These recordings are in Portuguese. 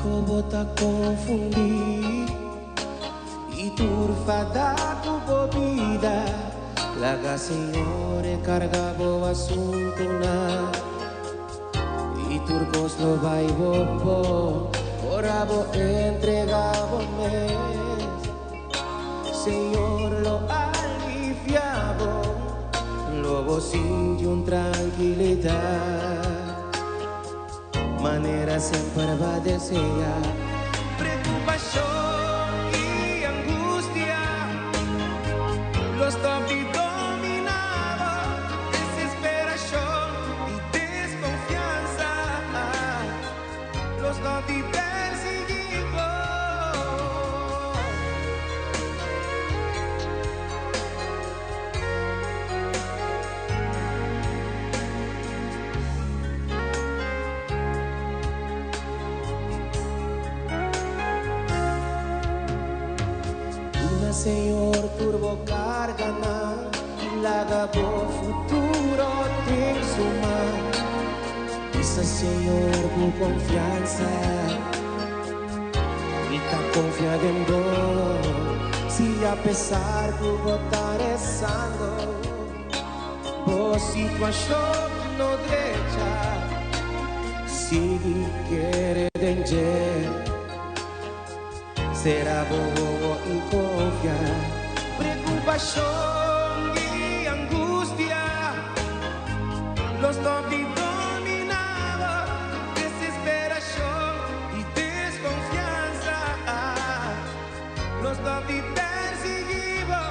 como te confundí y turfada tu bebida. La Signore cargavo asunto na y turbos lo baibo ora bo entregavo me. Señor lo aliviavo, luego sin un tranquilidad. Manera siempre va a desear preocupación y angustia. Los topi dominaba desesperación y desconfianza. Los topi perseguidos. Señor, turbo carga na lagabo futuro tem suma. Isa Señor, tu confianza y ta confiado en vos. Si a pesar tu botar rezando, vos situación no derecha, si quiere danger. Será bobo y confiar, preocupación y angustia, los dos dominaban, desesperación y desconfianza, los dos perseguidos,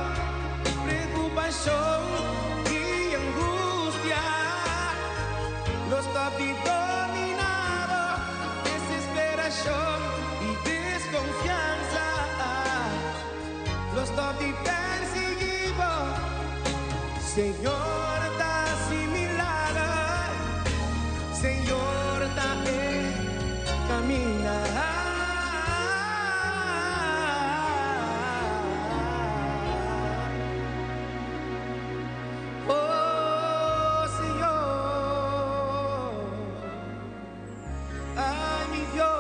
preocupación y angustia, los dos dominaban, desesperación y desconfianza. Los topi perseguidos, Señor, da similar, Señor, da caminar. Oh, Señor, ay, mi Dios.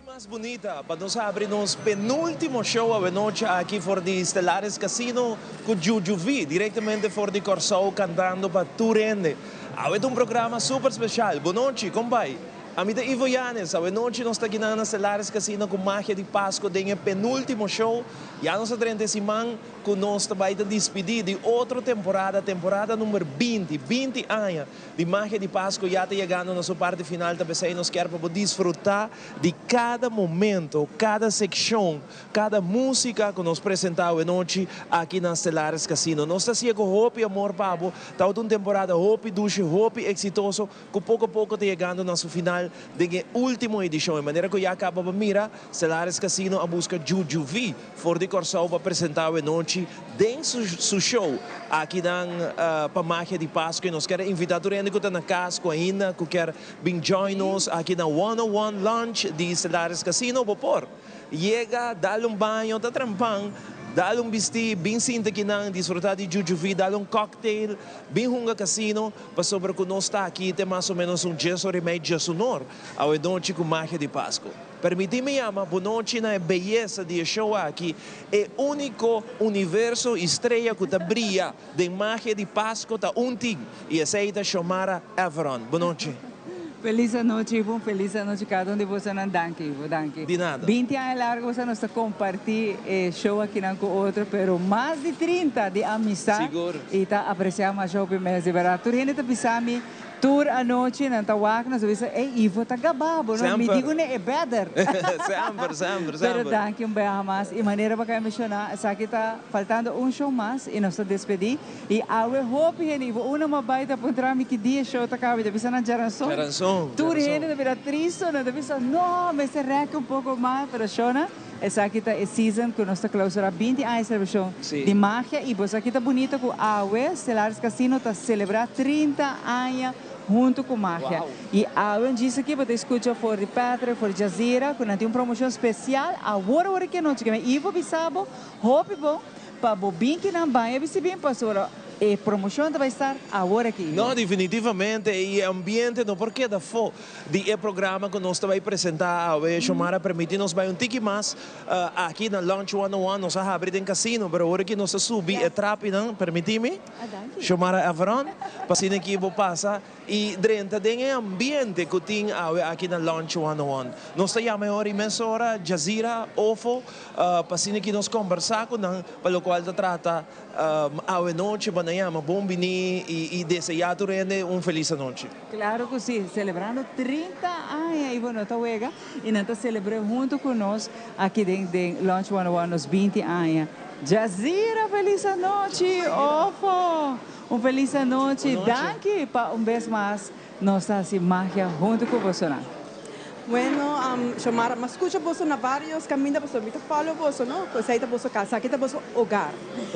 Más bonita para nos abrir nos penúltimo show a noche aqui for the Stellaris Casino com Juju V, diretamente for the Corso cantando para Turende. Avete un programa super special. Boa noite, compai. Amita Ivo Yanes, a noite nós estamos aqui na Stellaris Casino com Magia de Páscoa, tem o penúltimo show. Já nós estamos semana com nós também a despedir de outra temporada, temporada número 20 anos de Magia de Páscoa. Já está chegando na sua parte final, também nós queremos para desfrutar de cada momento, cada secção, cada música que nós apresentamos noite aqui na Stellaris Casino. Nós estamos com hope, amor, pabo, está uma temporada hope, duche, hope, exitoso, que pouco a pouco está chegando na sua final de última edição. De maneira que já acaba de mirar, Stellaris Casino a busca Juju V, for de Corso para apresentar a noite dentro do show aqui para Magia de Páscoa. E nós queremos invitar a gente que está na casa ainda, que quer vir join-nos aqui na 101 Lunch de Stellaris Casino. Por chega, dá um banho, está trampando, dá um vestido, bem sinta que não, desfrutar de Juju V, dá um cocktail, bem runga casino, para sobre que nós está aqui, tem mais ou menos um dia sobre meio dia sonoro, ao noite com Magia de Páscoa. Permite-me chamar, boa noite na beleza de show aqui, é o único universo estreia que brilha de Magia de Páscoa, está e aceita chamar Everon. Boa noite. Feliz noite, Ivo. Feliz noite cada um de vocês. Danke, Ivo. Danke. De nada. 20 anos largo, você nos compartir show aqui com outro, pero mais de 30 de amizade. Seguro. E tá apreciando o show primeiro, de verdade. Tu gente tá pisando tour a noite, não tá wak, nós dizemos, Ivo tá gababo, não me digo nem é better. sempre. Pero danke um beijo mais. E maneira para que mencionar, essa aqui tá faltando um show mais e nós tá despedir. E awe hope, Ivo, uma mabaita para entrar que dia show tá acabado, de pisar na Jaranson. Tu gente tá vira triste, não tá pisar, não, mas se reca um pouco mais, pero shona. Essa aqui está season que nós está clausura 20 anos de celebração de magia e você aqui está bonito com a AWE, Stellaris Casino está celebrar 30 anos junto com magia. Wow. E a AWE disse aqui você escuta for de Patra, for Jazeera, que tem uma promoção especial a hora que não tinha. E vou bisabo, hope bom, para bobin que não banha, bisi bem pastora. E promoção vai estar agora aqui. Não, definitivamente, e ambiente, não, porque da fo de programa que nós vai apresentar, a Xiomara permite-nos vai tiki mais aqui na Launch 101, nós abrir em casino, mas agora que nós subir e trape, não, permite-me? Xiomara Avron, passando aqui vou passar, e dentro tem ambiente que tem aqui na Launch 101. Nós temos a hora imensa hora, Jazeera, OFO, passando aqui nós conversar com não, para o qual trata a noite, banayama, bom bini e desejar turende feliz noite. Claro que sim, celebrando 30 anos, e bueno, tawega, e nós celebramos junto conosco aqui dentro de Launch 101, nos 20 anos. Jazeera, feliz noite, Ofo, feliz noite, danke, para vez mais, nós assim, magia junto com você. Bueno, Xiomara, mas escucha vos na vários caminhos, vos me falo vos, não? Você está vos casa, aqui está vos hogar.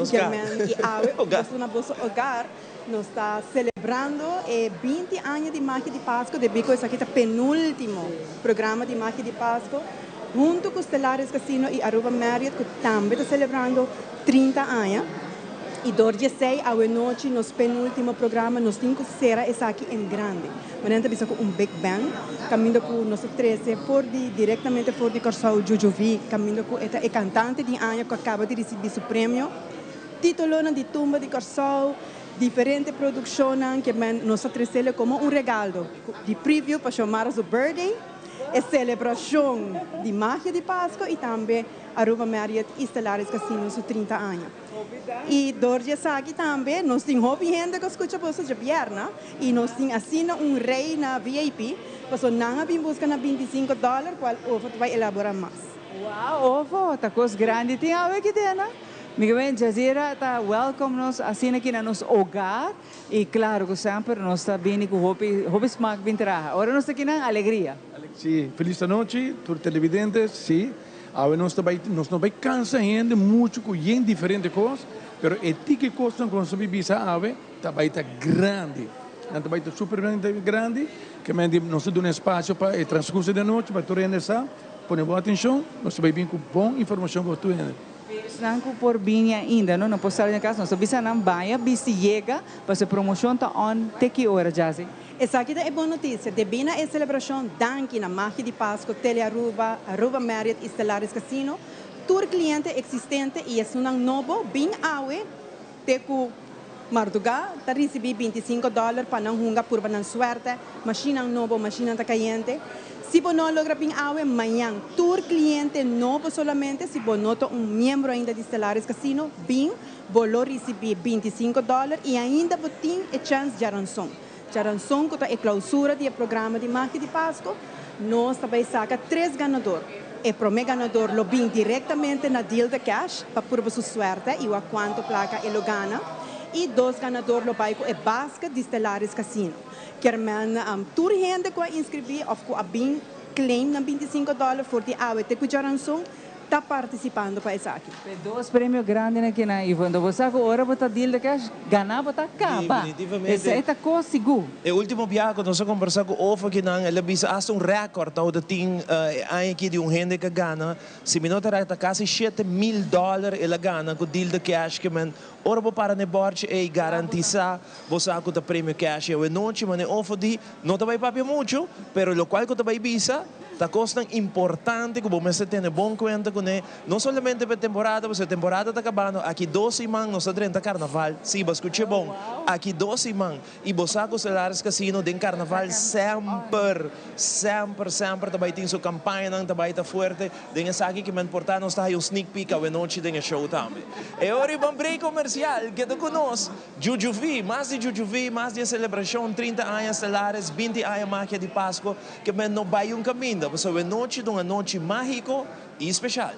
Que e ave, vos na vos hogar, nós está celebrando 20 anos de magia de Páscoa, de bico esse aqui está penúltimo programa de magia de Páscoa, junto com Stellaris Casino e Aruba Marriott, que também está celebrando 30 anos. E do 16 à noite, nos penúltimo programa, nós temos que ser essa aqui em grande. Mas nós temos Big Bang, caminho com o nosso 13, diretamente por de Corsau Jujuvi, caminho com o cantante de ano que acaba de receber seu prêmio. Título de tumba de Corsau, diferente produção que nós trazemos como regalo de preview para chamar o birthday, e celebração de magia de Páscoa e também Aruba Marriott e Stellaris Casino, seus 30 anos. E Dorje Sagi também, nós temos hobby gente que escuta você de Bierna, e nós temos assim rei na VIP, porque não vim buscar na $25, qual Ofo vai elaborar mais. Uau, Ofo, tá coisa grande, tem algo aqui dentro. Miguel Ben, Jazeera está welcome nos assim aqui no nosso hogar, e claro que sempre nós está bem com hobby smack bem traja. Agora nós aqui na alegria. Sí, feliz noite, todos os televidentes, sim. Ahora nós não vai cansar ainda muito com diferentes coisas, mas o que custa com a bebida ave vai estar grande, vai estar super grande, que nós damos espaço para o transcurso da noite, para tu realizar, põe boa atenção, nós vai vir com boa informação para tu ainda. Não por bem ainda, não posso sair de casa, nós bisa não vai, bisa chega, para a promoção tá on, até que hora, Jazzy? Essa aqui é boa notícia. Devina a celebração danke na magia de Páscoa, Tele Aruba, Aruba Marriott e Stellaris Casino. Tur cliente existente e é um novo, bem awe, teco Marduga, está recebendo $25 para não hungar por não suerte, machina novo, machina tá caliente. Se você não logra bem awe, amanhã, tur cliente novo solamente, se você nota membro ainda de Stellaris Casino, bem, você receber $25 e ainda você tem a chance de ransom. Já ransom que é a clausura do programa de magia de Páscoa, nós também saca 3 ganadores. E para o meu ganador, lo vim diretamente na deal de cash, para provar sua sorte e o quanto placa ele ganha. E 2 ganadores lo vai com a basket de Stellaris Casino. Quer tur gente que inscrever ou que a bem claim na $25 por de awe te que ransom, está participando para isso aqui. 2 prêmios grandes aqui na Ivan. Você agora botar deal de cash, ganhar botar capa. Definitivamente. Essa é a coisa segura. O último viaje que nós conversamos com o Ofo que não, ele bisa hasta recorde ao tem aqui de gente que ganha, se me nota está quase $7,000 ele ganha com deal de cash que man ora para ne borge e garantizar você com o prêmio cash e noite mas Ofo di não te vai pagar muito, pero lo cual que te vai bisa está coisa importante que você tem bom conta com ele, não somente para temporada, porque a temporada está acabando, aqui 12 semanas nós estamos carnaval, sim, mas escute bom, aqui 12 semanas, e você com o Stellaris Casino tem carnaval sempre vai ter sua campanha, vai estar forte, tem essa aqui que é importante, nós está aí um sneak peek a noite, tem show também. E agora vamos break comercial, que tu conosco, Jujuvi, mais de celebração, 30 anos Stellaris, 20 anos magia de Páscoa, que não vai caminho. Você vai noite de uma noite mágica e especial.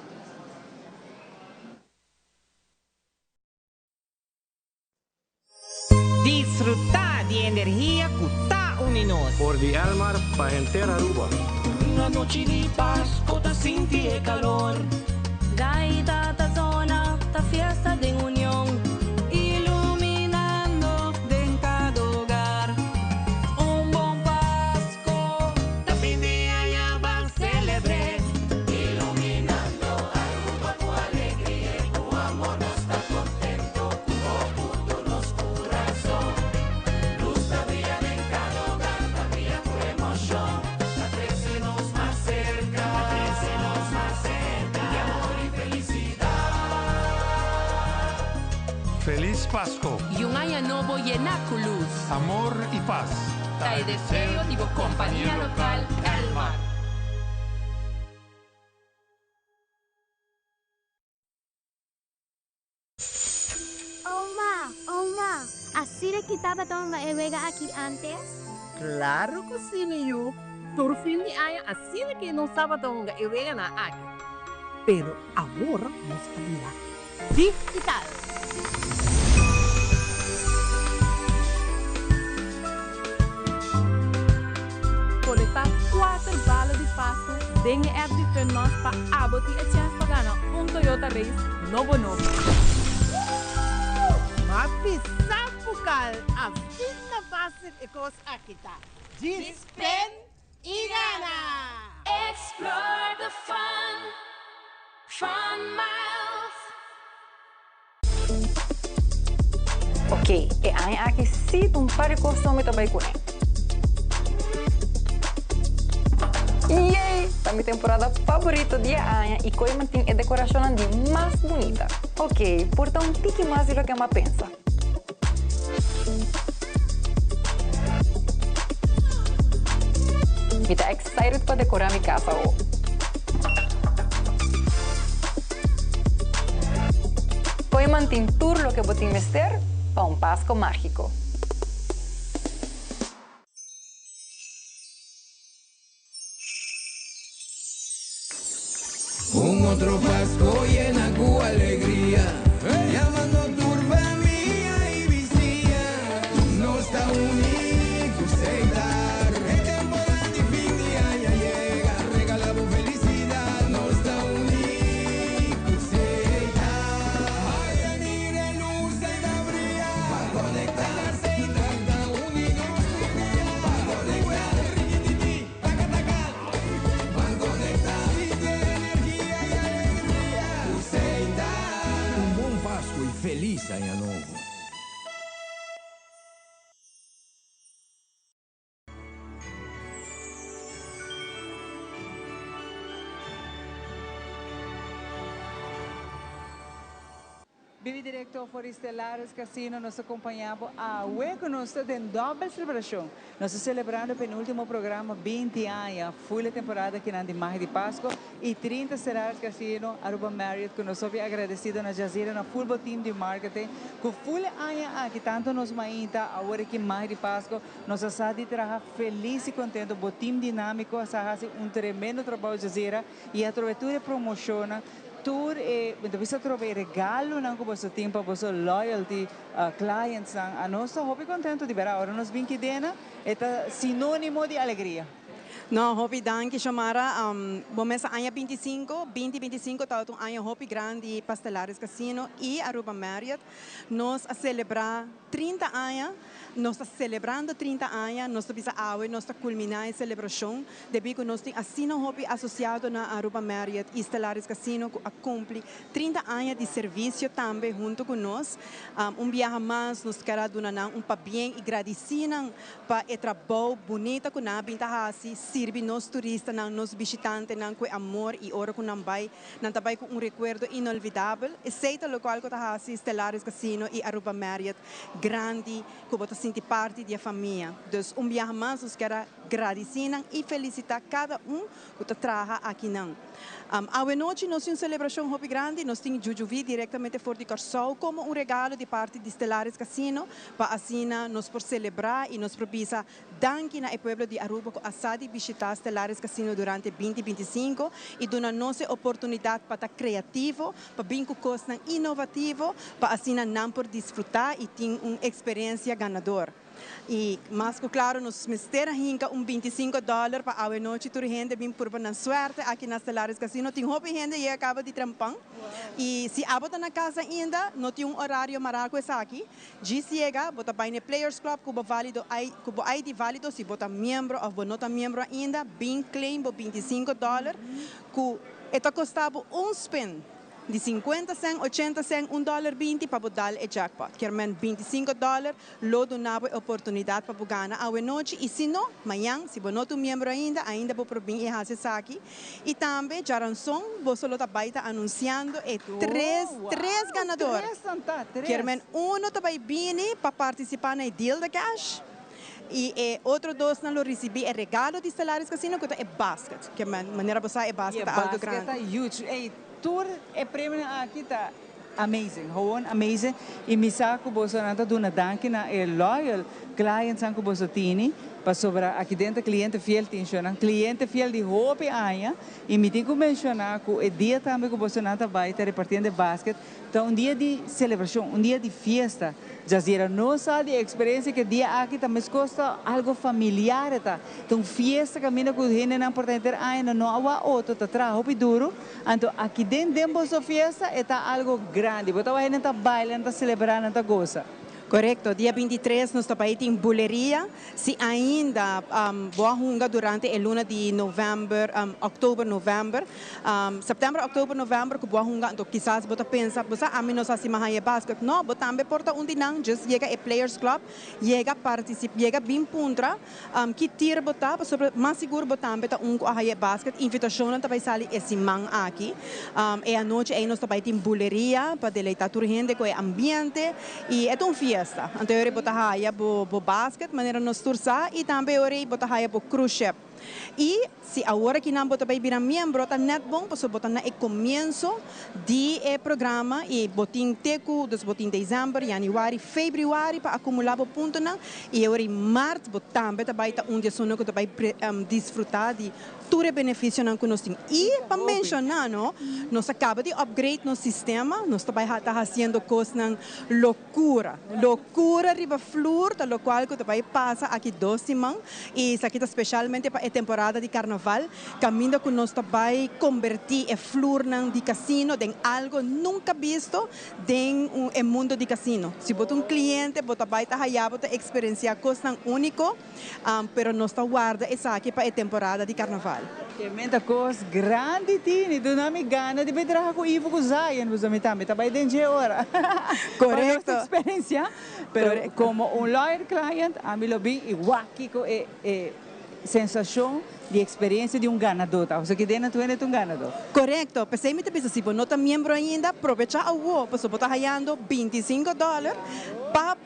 Disfrutar de energia que está unidos. Por de Almar para entera Aruba. Una noche de paz, cota sinti e calor. Gaita ta zona, ta fiesta de unión. Iluminando en cada hogar. Un bom Pasco, ta fin de año van celebre. Iluminando Aruba tu alegría, tu amor nos está contento. Tu futuro nos cura. Feliz Pasco. Yung año nuevo llena con luz. Amor y paz. Tay deseo de compañía local, El Mar. Oma, así le quitaba toda la vega aquí antes. Claro que sí, niyo. Por fin de año, así de que no estaba donde vega na aquí. Pero ahora nos habla digital. Conectar 4 balas de Pasco, dengue app de Fernos para aboti a chance para ganar Toyota Race novo. Mas pisar bukal, a fita base e cos akita. Dispen e gana! Explore the fun miles. Ok, e aí aqui sim um par de costume também com ele. Yay! A minha temporada favorita de Anha e que mantém a decoração de mais bonita. Ok, portanto um tique mais do que eu pensa. Eu estou excited para decorar minha casa hoje. Que mantém tudo o que eu tenho mestre para Pasco mágico. Otro Pasco llena con alegría, llamando turba mía y vicía, no está único aceitar. El temporada de fin de año llega, regalamos felicidad, no está único aceitar. Ay, mire luz y cabría, para conectar aceitar, está único para conectar, riquititi, taca taca, para conectar. Bom Páscoa e feliz Año Novo. Vive direto por Estelares Casino, nós acompanhamos a UE conosco em dobra celebração. Nós estamos celebrando o penúltimo programa 20 anos, full temporada aqui na Margem de Páscoa e 30 Estelares Casino, Aruba Marriott, que nós somos agradecidos na Jazira, na full team de marketing, com full anos aqui, tanto nos mainta, agora aqui em Margem de Páscoa, nós estamos de trabalhar feliz e contente, o time dinâmico, estamos tremendo trabalho Jazira e a trovetura promociona tour e bisa trovar regalo nang ko sa tempo sa loyalty clients nang ano so hope contento di vera ora nos vinki dena eta sinônimo de alegria. No, hopi danke Shamara. Bom, essa ano 2025 está um ano hopi grande Pastelares Casino e Aruba Marriott. Nós a celebrar 30 anos, nós estamos celebrando 30 anos, nós estamos culminar a celebração, devido que nós temos assim um hobby associado na Aruba Marriott e Stellaris Casino, que cumpre 30 anos de serviço também junto com nós. Viagem mais, nós queremos dar bem e agradecemos para o trabalho bonito que nós temos, servir nos turistas, nos visitantes, com amor e hora que nós também com recuerdo inolvidável. E seita local que nós temos, Stellaris Casino e Aruba Marriott, grande, que você sente parte da família. Então, viagem mais, nós queremos agradecer e felicitar cada que trabalha aqui. A noite nós temos uma celebração muito grande, nós temos Jujuvi diretamente fora de Corsol como regalo de parte de Stellaris Casino, para assim nós por celebrar e nós propisa danke na povo de Aruba que assade visitar Stellaris Casino durante 2025 e dona nossa oportunidade para estar criativo, para vir com coisas inovativas, para assim não por desfrutar e ter uma experiência ganadora. E, mas claro, nós mistera hinka $25 para a noite, toda gente vem por na sorte aqui na Stellaris Casino. Tem roupa gente e acaba de trampang. E se abota na casa ainda, não tem horário maraco essa aqui. Chega, bota vai no Players Club, cubo válido, cubo ID válido, se bota membro ou não tá membro ainda, bem claim $25, que está custava spin. de 50 cent, 80 cent, $1.20 para dar o jackpot. Quer men $25, lo donava oportunidade para ganhar a noite. E se não, amanhã, se você não é membro ainda vou por vir e fazer isso aqui. E também, já ransom, você está baita anunciando três ganadores. Quer men também vir para participar na deal de cash. E outro dois não recebi é regalo de Stellaris Casino que é basket, que é maneira você é basket algo grande. É huge. E tour é prêmio aqui tá amazing, gewoon amazing. E me saco você nada do danke na loyal clients ang kuboso tini para sobra aqui dentro cliente fiel tinha cliente fiel de hope aia e me tenho mencionar que o dia também que você nada vai estar repartindo basket, então dia de celebração, dia de festa. Jazira não sabe a experiência que dia aqui também custa algo familiar tá. Então festa caminha com gente não pode ter ainda não há outro tá trabalho duro. Então aqui dentro da festa é algo grande. Você vai gente tá bailando, tá celebrando, tá goza. Correto, dia 23 nós estamos em Buleria. Se ainda boa hunga durante a luna de novembro, outubro, novembro, setembro, outubro, novembro, que boa hunga, então quizás você pensa, você a mim não sabe mais basquete, não, você também porta dinang, just chega a Players Club, chega participa, chega bem puntra, que tira botar, sobre mais seguro você também tá a basquete, invitação não vai sair esse man aqui, e a noite aí nós estamos em Buleria para deleitar a gente com o ambiente e é fiesta. Então, eu botar raia bo basket, maneira nos tursa e também eu botar raia bo cruise ship. E se agora que não botar virar membro, tá net bom, posso botar na começo de programa e botin teco, dos botin dezembro, januário, fevereiro para acumular o ponto não e eu em março botar também vai estar dia sono que vai desfrutar de todo o benefício que nós temos. E para mencionar, nós acaba de upgrade no sistema, nós também está fazendo coisas na loucura riba flor, da qual que vai passar aqui 2 semanas e isso aqui está especialmente para a temporada de carnaval, caminho que nós vai convertir a flor de casino em algo nunca visto no mundo de casino. Se você cliente, você vai estar experienciar coisas únicas, pero nós guarda isso aqui para a temporada de carnaval. Que menta coisa grande tini, do nome gana de bedrar com Ivo com Zion, você me também tá bem dentro hora. Correto. Experiência, pero como lawyer client, a mim lo vi igual que sensação de experiência de ganador, tá? Você que dentro tu é ganador. Correto, pensei me te se você não é membro ainda, aproveita a o, você está ganhando $25 para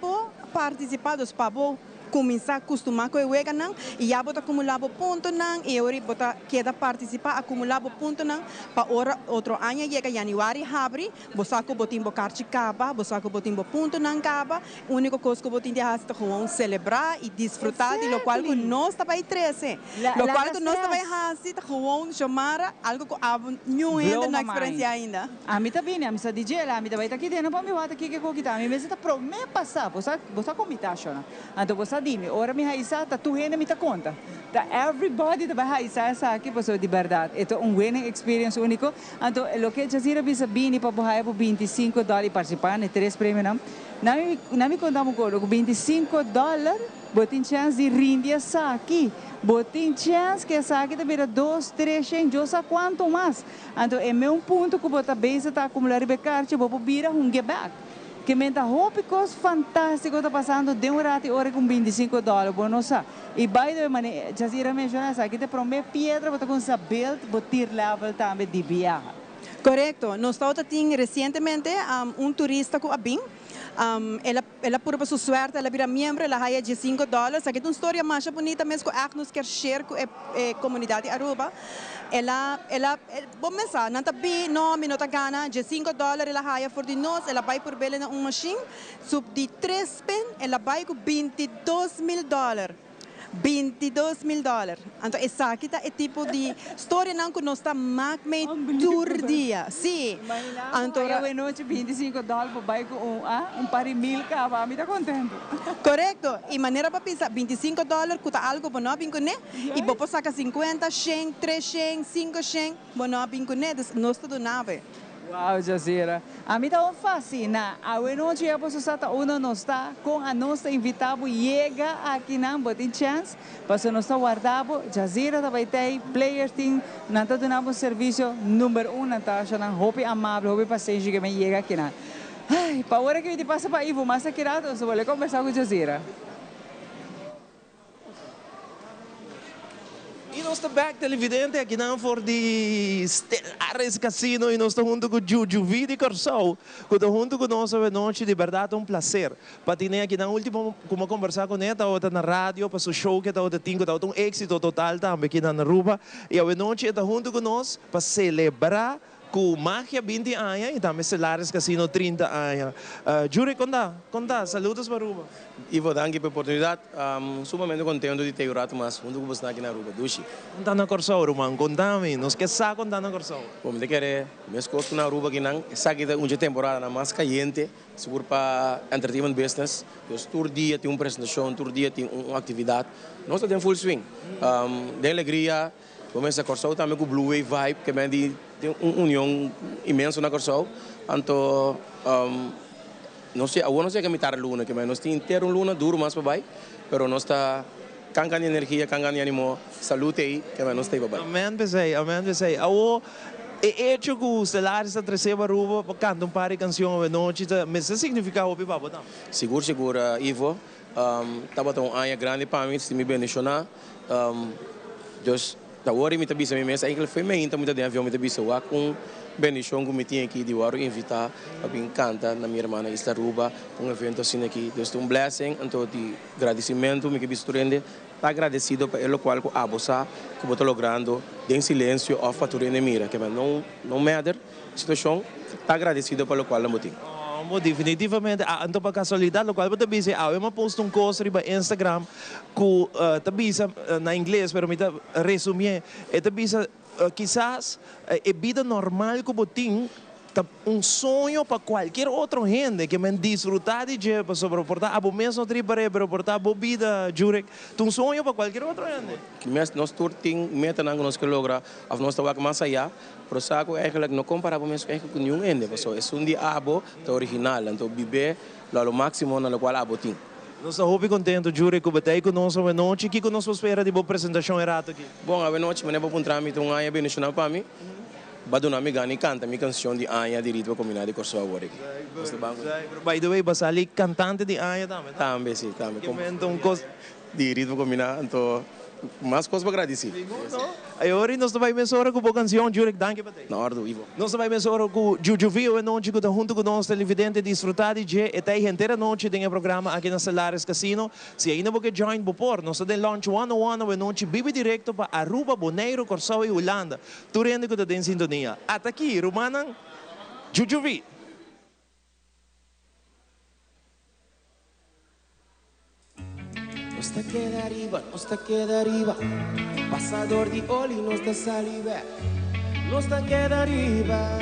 participar dos pavos. Começar a acostumar com o não e já botar acumular ponto não e agora botar queda participar acumular ponto não para outro ano chega januário abre você que botin bocar de caba você que botin ponto não caba único coisa que botin de fazer é celebrar e desfrutar de lo qual que nós está vai 13 lo qual que nós está vai fazer é chamar algo que a new ainda na experiência ainda a mim também a mim está DJ a mim vai estar aqui dentro para me botar aqui que coquita a mim está pro me passar você comitação então você dime, ora mi haisa, tá tu renda mi tá conta. Tá everybody tá vai haisa essa aqui pessoa de verdade. É winning experience único. Então, lo que Jazira bisa bini para bohai por $25 participar ne 3 prêmios não. Não me contamos com $25, botin chance de render essa aqui. Botin chance que essa aqui também 2, 3, 100, eu sei quanto mais. Então, é meu ponto que bota bem se tá acumular recarte, vou vira get back. Que menta hope coisa fantástico está passando de rato hora com $25, bom não sabe. E by the way, Jazira mencionou essa aqui te promete pedra, botar com essa belt, botar level também de viagem. Correto. Nós estamos recentemente turista com a BIM. Ela por sua sorte, ela vira membro, ela ganha $5. Aqui é uma história mais bonita mesmo que nós quer share com a comunidade Aruba. Ela bom pensar, não tá bem, não tá ganha $5, ela ganha por de nós, ela vai por bela na machine, sub de 3 pen, ela vai com $22,000. $22,000. Então, essa aqui é tipo de história que nós estamos todo dia. Sim. Então, eu noite $25 para bair com par de mil cava, me está contento. Correto. E maneira para pensar, $25 custa algo para nós vincular, e vou sacar 50, 100, 300, 500, para nós vincular, nós estamos nave. Wow, Jazira. A mim tá fascina. A noite é para sata uno não está com a nossa invitado chega aqui não botin chance. Para nós está guardado. Jazira tá vai ter players team. Não tá dando serviço número 1 na taxa não. Hope amável, hope paciente que me chega aqui não. Ai, para hora que me passa para Ivo, mas aqui rato, só vou conversar com Jazira. E nós estamos back televidente aqui não for de Stellares Casino e nós estamos junto com Juju V de Corsou, que está junto com nós hoje noite, de verdade um prazer. Para ter aqui na última, como conversar com ela, está na rádio, para o show que está um êxito total também aqui na Aruba. E hoje noite está junto com nós para celebrar com Magia 20 anos e também Stellares Casino 30 anos. Jure, conta, saludos para Aruba. Ivo, danke pela oportunidade. Sumamente contente de ter o mas junto com você aqui na Aruba. Dushi. Conta na Corsou, Roman, contame, nós que sabe contar na Corsou. Bom, me querer, minhas coisas na Aruba aqui não, essa aqui é uma temporada na mais caliente, seguro para entertainment business. Todo dia tem uma apresentação, todo dia tem uma atividade. Nós temos full swing. De alegria, começa a Corsou também com Blue Wave Vibe, que tem uma união imensa na Corsou. Então, não sei que é mitar luna, que nós temos ter uma luna duro mais para baixo, mas nós está cangando energia, cangando ânimo, saúde aí, que nós temos para baixo. Amém, pesei. Awo, é hecho que os Stellares a trazer para Aruba para cantar um par de canções à noite, mas isso significa o pipa, não? Seguro, Ivo. Estava tão anha grande para mim, se me beneficiar. Deus, tá hora me tabisa me mesa, aí foi meio então muito de avião me tabisa o com bendição que me tinha aqui de Waro invitar a vir cantar na minha irmã Isla Aruba evento assim aqui. Deus um blessing, então de agradecimento me que bisturende, tá agradecido pelo qual que abosa que botou logrando em silêncio a faturene mira, que não matter situação, tá agradecido pelo qual eu motivo. Definitivamente, então para casualidade, o qual eu disse, eu posto um post no Instagram que disse na inglês, mas eu resumir, disse quizás a vida normal que eu tenho um sonho para qualquer outra gente que me desfrutar de dia para sobreportar a mesmo tripare para portar a vida jurek um sonho para qualquer outra gente que nós todos temos meta não nós que logra a nós está mais allá pero saco é que não compara mesmo com nenhum gente porque é um dia abo tá original então viver lo máximo na qual abo tem. Nós estamos muito contentes, Jure, que você está conosco hoje noite. O que nós espera de boa apresentação errada aqui? Bom, hoje noite, eu vou encontrar um ano bem nacional para mim. Baduna me gani canta minha canção de Anya de ritmo combinado de Corsou agora. By the way, você ali cantante de Anya também? Também, sim, também. Então, de ritmo combinado, então mais coisas para agradecer. Agora nós vamos mensurar com a canção, Jurek, danke para ti. Na hora do Ivo. Nós vamos mensurar com Juju V, hoje noite, que junto com nós televidente desfrutar de dia, e tem inteira noite de programa aqui na Stellares Casino. Se ainda você join por nós temos launch 101, hoje noite, vive direto para Aruba, Bonaire, Corsou e Holanda. Tu rende que está em sintonia. Até aqui, Romanan, Juju V. Nos te queda arriba, pasador de oli, nos te saliva, nos te queda arriba.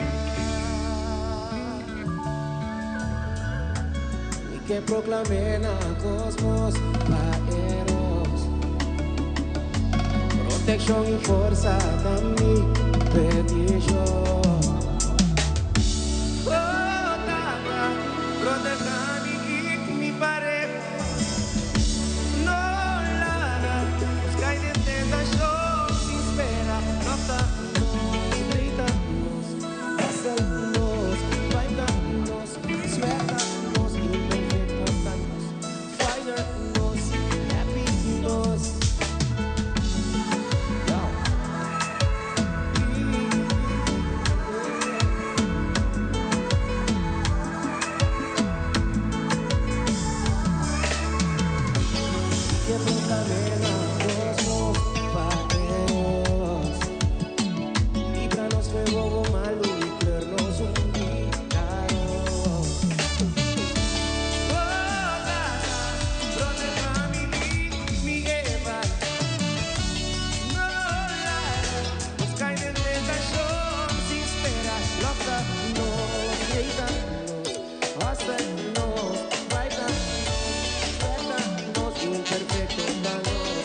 Y que proclamen a cosmos paeros, protección y fuerza también petición. Proteger mi pareja. Perfecto valor.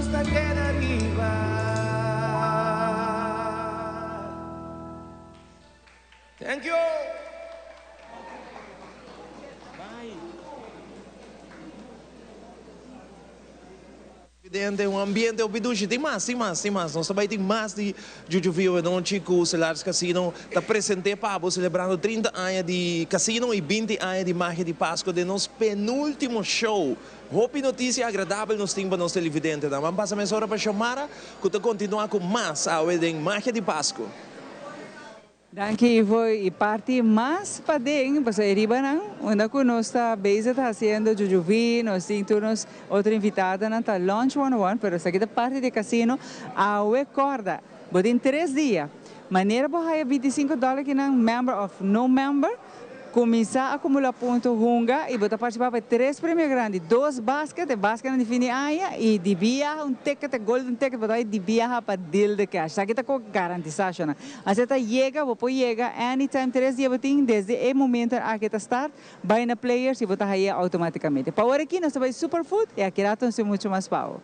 costa queda arriba. Thank you. Um ambiente obiduche, tem mais. Nós também tem mais de Jujuvio Noite com o Stellares Casino. Está presente para você, celebrando 30 anos de casino e 20 anos de Magia de Páscoa, de nosso penúltimo show. Hope notícia agradável nos tem para nós televidentes. Vamos passar mais hora para chamar, que continuar com mais a Magia de Páscoa. Danke, Ivo. E parte mais para dentro, para sair riba não, onde que nós está base está fazendo Jujuvi, nós temos outra invitada na tá Launch 101, pero essa aqui é parte do casino, a corda, but em 3 dias. Maneira para ganhar $25 que não member of no member, começar a acumular pontos runga e botar participar para 3 prêmios grandes, 2 basquete de fim de ano e de viajar ticket, golden ticket, para de viajar para deal de cash. Aqui está com garantização. Assim está chega anytime 3 dias desde o momento a que está start, vai na players e botar aí automaticamente. Para agora aqui nós temos Superfood e aqui lá temos muito mais power.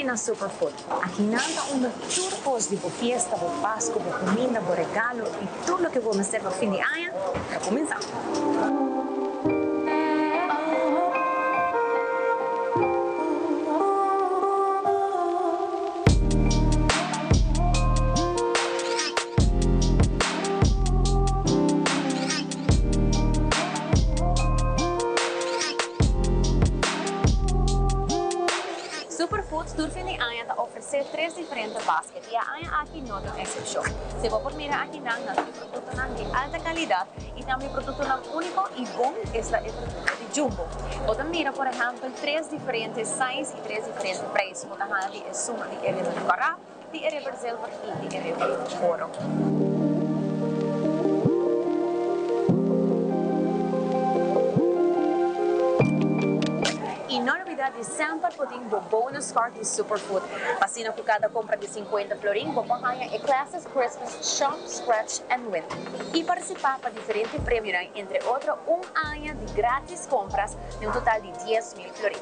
Na Superfood. Aqui nada uma turcos de fiesta, de Páscoa, de comida, de regalo e tudo o que vamos ter para fim de ano, para começar. Durante a año te ofrece 3 diferentes baskets y a año aquí no hay excepción. Se va por mirar aquí dan productos de alta calidad y también productos únicos y bom es el producto de Jumbo. O también mira por ejemplo 3 diferentes sizes y 3 diferentes precios. O también es suma de elemento cará, de elemento silver y de elemento oro. E não olvidar de sempre poder o bonus card de Superfood. Assim, com cada compra de 50 florim, você ganha a Classic Christmas Shop, Scratch and Win. E participar para diferentes prêmios, entre outros, ano de grátis compras, de total de 10.000 florim.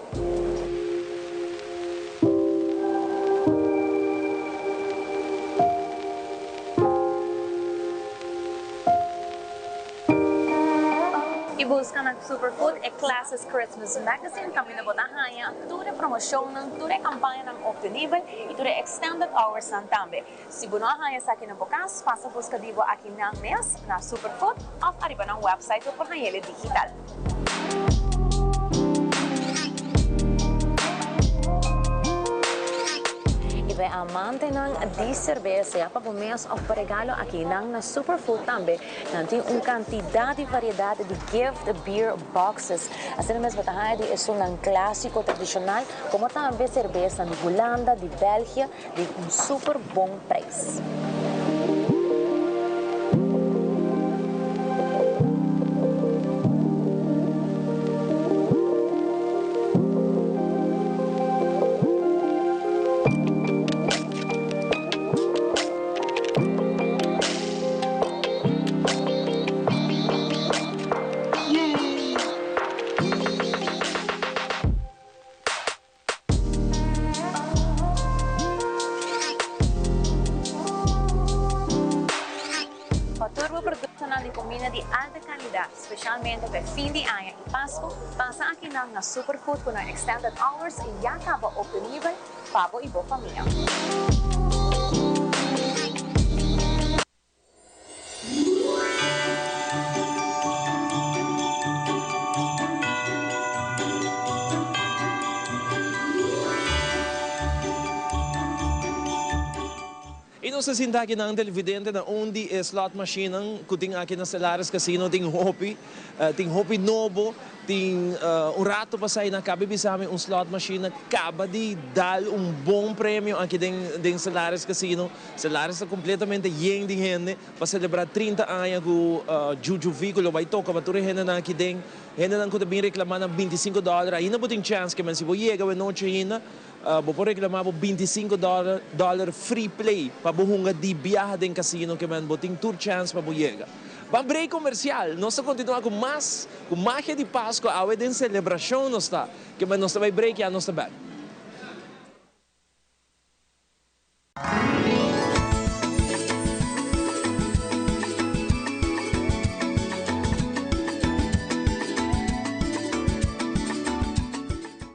Busca na Superfood e Classic Christmas Magazine também na botahanha, toda promoção, toda campanha ng obtenível e toda extended hours também. Se você não arranha sa aqui na bocas, passa busca divo aqui na mês na Superfood ou arriba ng website o por hanhele digital. Ibe amante ng di cerveza para mês o regalo aqui na Superfood também tem quantidade de variedade de gift beer boxes. Assim mesmo tahay de isso ng clássico tradicional como também cerveja de Holanda, de Bélgica de super bom preço. Especialmente para fim de ano e Páscoa, passa aqui na Superfood com extended hours e já acaba obtenível para a boa família. E nós se sinta aqui na televidente na onde slot machine que tem aqui na Stellaris Casino tem hopi novo, tem rato para sair na cabe bisame slot machine acaba de dar bom prêmio aqui dentro Stellaris Casino. Stellaris está completamente cheio de gente para celebrar 30 anos com Juju V, que vai tocar para toda a gente aqui dentro. Gente não pode vir reclamar $25. Ainda não tem chance que se você chega a noite ainda, vou reclamar $25 free play para você de viajar dentro casino que você tem tour chance para você chegar. Vamos break comercial, nós continuamos com magia de Páscoa, a de celebração nós está, que nós vai break e nós está back.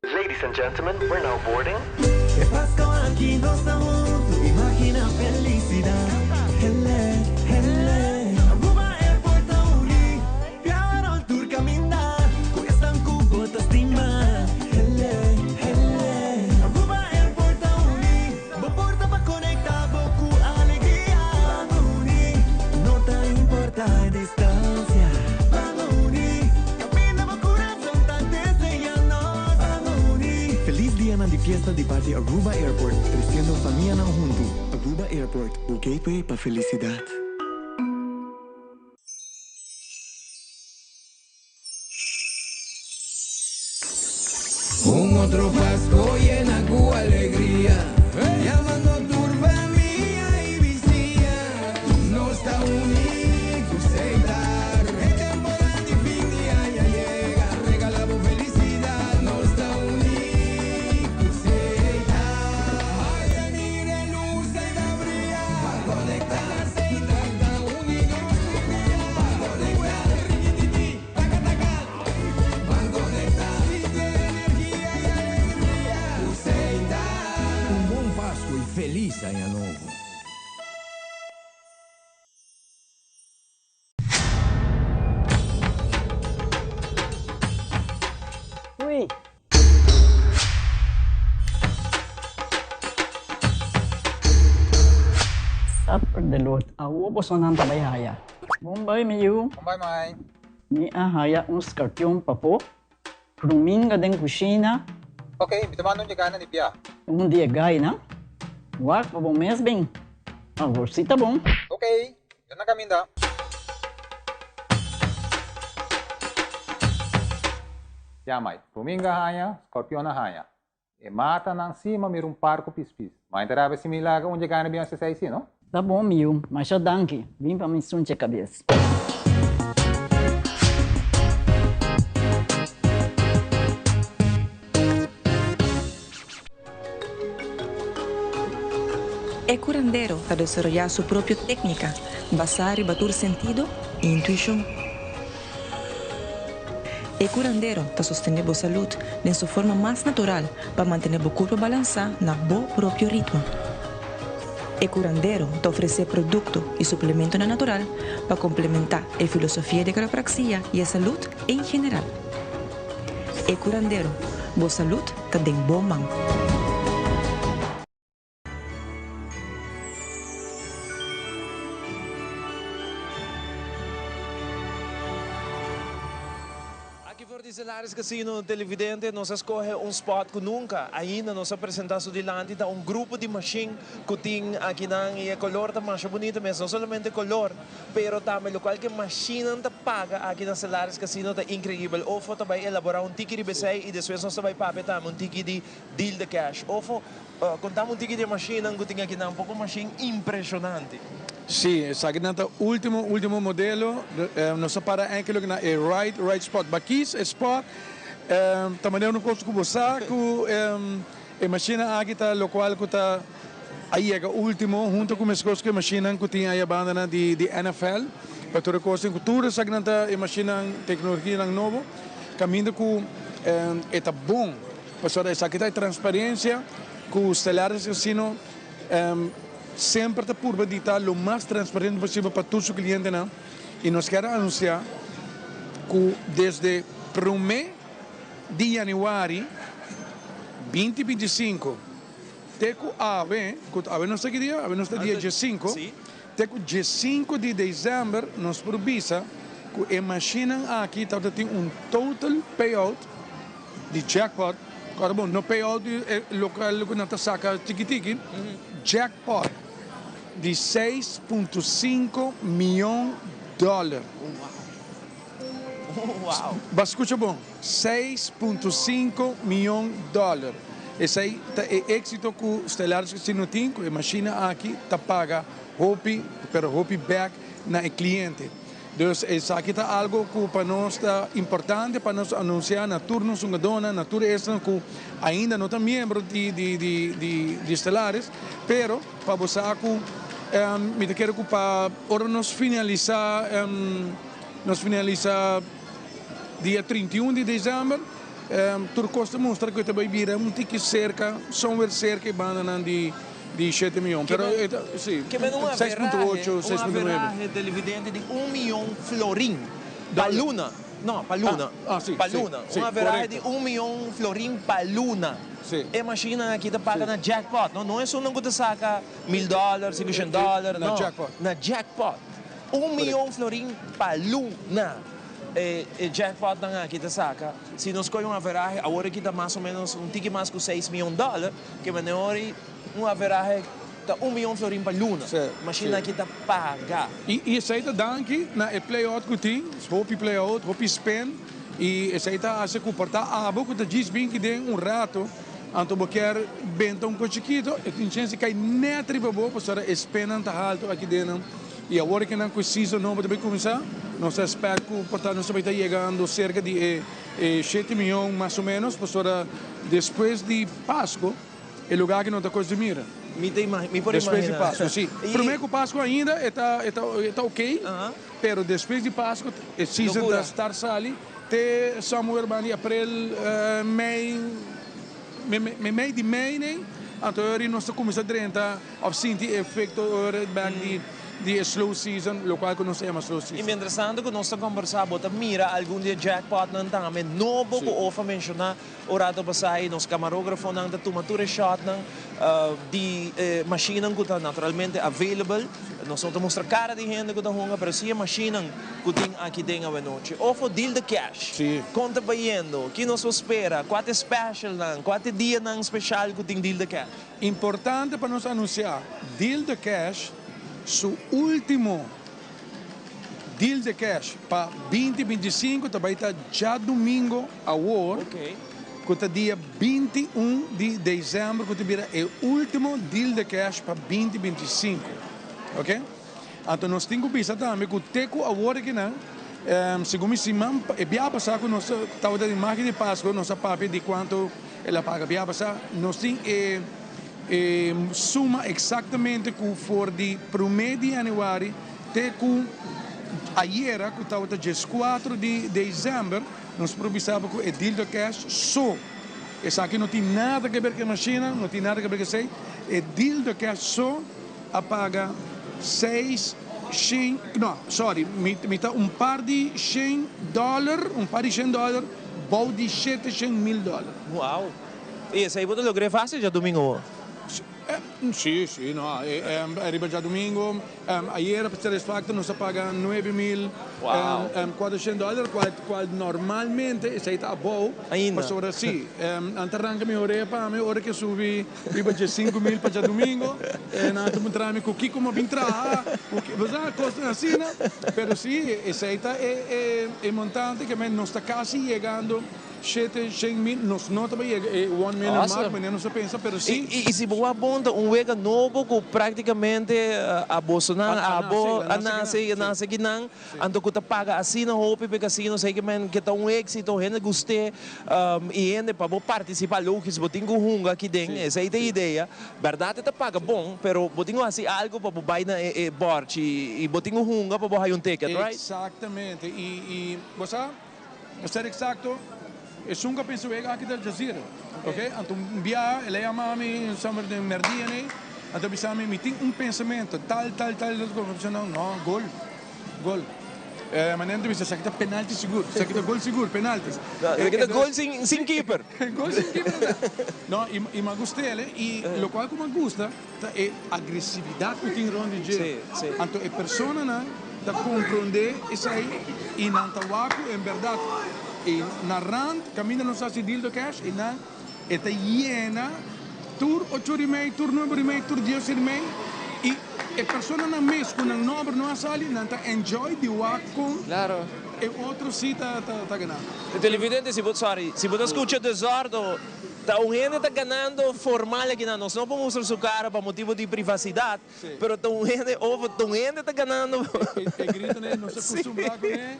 Ladies and gentlemen, we're now boarding. Que Pascua aqui nós estamos juntos, imagina a felicidade. Hele, hele, Aruba Airport a unir, piano el tour caminar, cuestan cubotas estima. Hele, hele, Aruba Airport a unir, porta para conectar bocu alegria. Vamos unir, no te importa a distancia. Vamos unir, camina por corazón tan deseando. Vamos unir. Feliz dia na fiesta de parte Aruba Airport, crescendo família não junto. Aruba Airport, o gateway para felicidade. Otro Pasco llena con alegría, llamando turba mía y vicía, no está único aceitar, el temporada de fin de año llega, regalamos felicidad, no está único aceitar, ay venir en luz y da brillar, para conectar aceite, está único para conectar, riquititi, taca taca, para conectar. Bom Páscoa e feliz Ano Novo. Uy. Supper the Lord, awo po sa nang tabayhaya. Bombay miyu. Bombay mai. Ni ahaya un scorpion papo. Pruminga den kusina. Okay, bitamano niya kana ni Pia. Um dia gai na. Wak pa bom mes bem. Agora si tá bom. Okay, yan na kami da. Yamay, Pruminga haya, Scorpion na haya. E mata nang cima mirum parco pispis. Mas interava se milaga onde kana biyan sa saisi, no? Tá bom, miu. Mas já danke. Vim pra me sunche cabeça. El curandero ha desarrollado su propia técnica basada en batir sentido e intuición. El curandero está sosteniendo salud de su forma más natural para mantener el cuerpo balanceado en su propio ritmo. El curandero te ofrece productos y suplementos natural para complementar la filosofía de quiropraxia y la salud en general. El curandero, vos salud está de buen mano. Stellaris Casino televidente, nós escolhe spot que nunca ainda nos apresentamos delante de grupo de machine que tem aqui na e color tá mais bonita mesmo, não somente color, pero também qualquer machine não paga aqui na Stellaris Casino tá incrível. Ou foto vai elaborar ticket de BC e depois nós vai pagar ticket de deal de cash. Ou contamos ticket de machine que tem aqui na pouco machine impressionante. Sim, essa aqui é o último modelo, nós para aquilo que é right spot. Bakis spot, também não consigo usar, a máquina aqui está local que está aí é o último, junto com as coisas que a máquina que tem aí a banda de NFL, para toda coisa em cultura, essa aqui é a máquina tecnologia nova, caminho que é bom, para essa aqui é transparência, que os Stellaris Casino sempre está por editar o mais transparente possível para todos os clientes, não? E nós queremos anunciar que desde 1º de janeiro 2025 teco ave não sei que dia, ave não está dia 5. Teco dia 5 de dezembro, nós provisa que a máquina aqui tem total payout de jackpot. Agora, bom, no payout local que não saca tiki-tiki, jackpot de $6.5 milhões. Wow. Mas escuta bom, $6.5 milhões. Esse aí é êxito que os estelares que se não tem, a máquina aqui paga hopi back na cliente. Então, isso aqui está algo que para nós está importante para nós anunciar na turno uma dona, na turno extra que ainda não está membro de estelares, pero para você que me quero que para nós finalizar dia 31 de dezembro, tu costa mostra que vai vir tique cerca, somewhere cerca e banana de 7 milhões. Pero sim, 6.8, 6.9. Uma veragem televidente de 1 milhão florim. Paluna. Não, paluna. Sim, paluna. Sim, uma veragem de 1 milhão florim paluna. É máquina que paga na jackpot. Não é só não que saca $1,000, $500. Na jackpot. Na jackpot. 1 milhão florim paluna. Jackpot na kita saca. Se nós escolhemos uma veragem, agora kita mais ou menos tique mais que $6 milhões, que menor uma veragem tá 1 milhão florim para luna. Imagina que tá paga. E isso aí tá dando na playout que tem, hopi playout, hopi spin, e isso aí tá a se comportar a boca que diz bem que tem rato, então quer bem um coche chiquito, e tem chance que cai netri para boa, para spin tá alto aqui dentro. E agora que não precisa não vai começar, nós esperamos que portanto nós vai estar chegando cerca de 7 milhões mais ou menos, para depois de Páscoa, é lugar que não está coisa de mira. Depois de Páscoa, sim. Primeiro que Páscoa ainda está ok, pero depois de Páscoa, a season da Star Sally, até somewhere em abril, meio de maio, então nós começamos a tentar sentir efeito de slow season, lo qual que não se chama slow season. E mientras tanto que nós estamos conversando, mira algum dia jackpot não está, mas não vou ofa mencionar o rato passado, nos camarógrafos não está tomando shot de máquina que está naturalmente available. Nós estamos mostrando cara de gente que está hunga, mas se a máquina que tem aqui dentro a noite, ofa deal de cash. Conta baiendo, que nos espera, qual special não, qual dia não especial que tem deal de cash. Importante para nós anunciar, deal de cash. Su último deal de cash para 2025 vai estar já domingo a hora, que está dia 21 de dezembro, que vira o último deal de cash para 2025, ok? Então nós temos que pensar também que o teco a hora que não, segundo semana, é bem passar que nós estamos de marca de Páscoa, nossa papi de quanto ela paga, bem passar, nós temos suma exatamente que for de 1 de janeiro até que ayer, que estava dia 4 de dezembro, nós provisamos que o deal de cash só. Essa aqui não tem nada a ver com a máquina, não tem nada a ver com isso. O deal de cash só a paga $6, um par de $100, bom de $700 mil. Uau! E esse aí você logrou fácil já domingo? Sì, no, arriva già domingo, ieri per essere fatto non si paga $9.400, qual normalmente sei a boh, ma ora sì, antarranca mi ore pa me ora che subi, arriva già 5.000 per già domingo, nato mostrarmi con chi come vintrà, cosa costa una sina, però sì, sei è montante che non sta quasi llegando. 700.000, nós não também é 1 million mark, mas não se pensa, pero sim. E se boa bonda wega novo que praticamente a Bolsonaro, a nasce que não, ando que tá paga assim na hope porque assim não sei que tá êxito, gente gostei e ainda para participar lógico, botinho hunga aqui dentro, essa é a ideia. Verdade tá paga bom, pero botinho assim algo para bobai na borte e botinho hunga para bohar ticket, right? Exatamente. E você, ser exato. Eu nunca penso aqui da Jazeera, ok? Então, via, ele ama-me, somos de merdia, né? Então, me tem pensamento, tal, não, gol. Maneira de vista, sakita penalti seguro, sakita gol seguro, penaltis. Sakita gol sin keeper. Gol sin keeper. No, e me gusta ele, e lo qual que me gusta é agressividade que tem ronde de giro. Então, a pessoa não da compreender isso aí e não tá waco, em verdade, e na rand, caminha não sabe deal do cash, e não, está hiena, tur 8,5, tur 9,5, tur 10,5, e a pessoa não mesmo, com um número não sali, não tá enjoy de waco. Claro. E outro sim tá ganhando. O televidente, se você escuta desordem, tá um gente está ganhando formal aqui na nós não podemos mostrar sua cara para motivo de privacidade, mas tá um gente está ganhando. E grita, né? Não se acostuma com ele.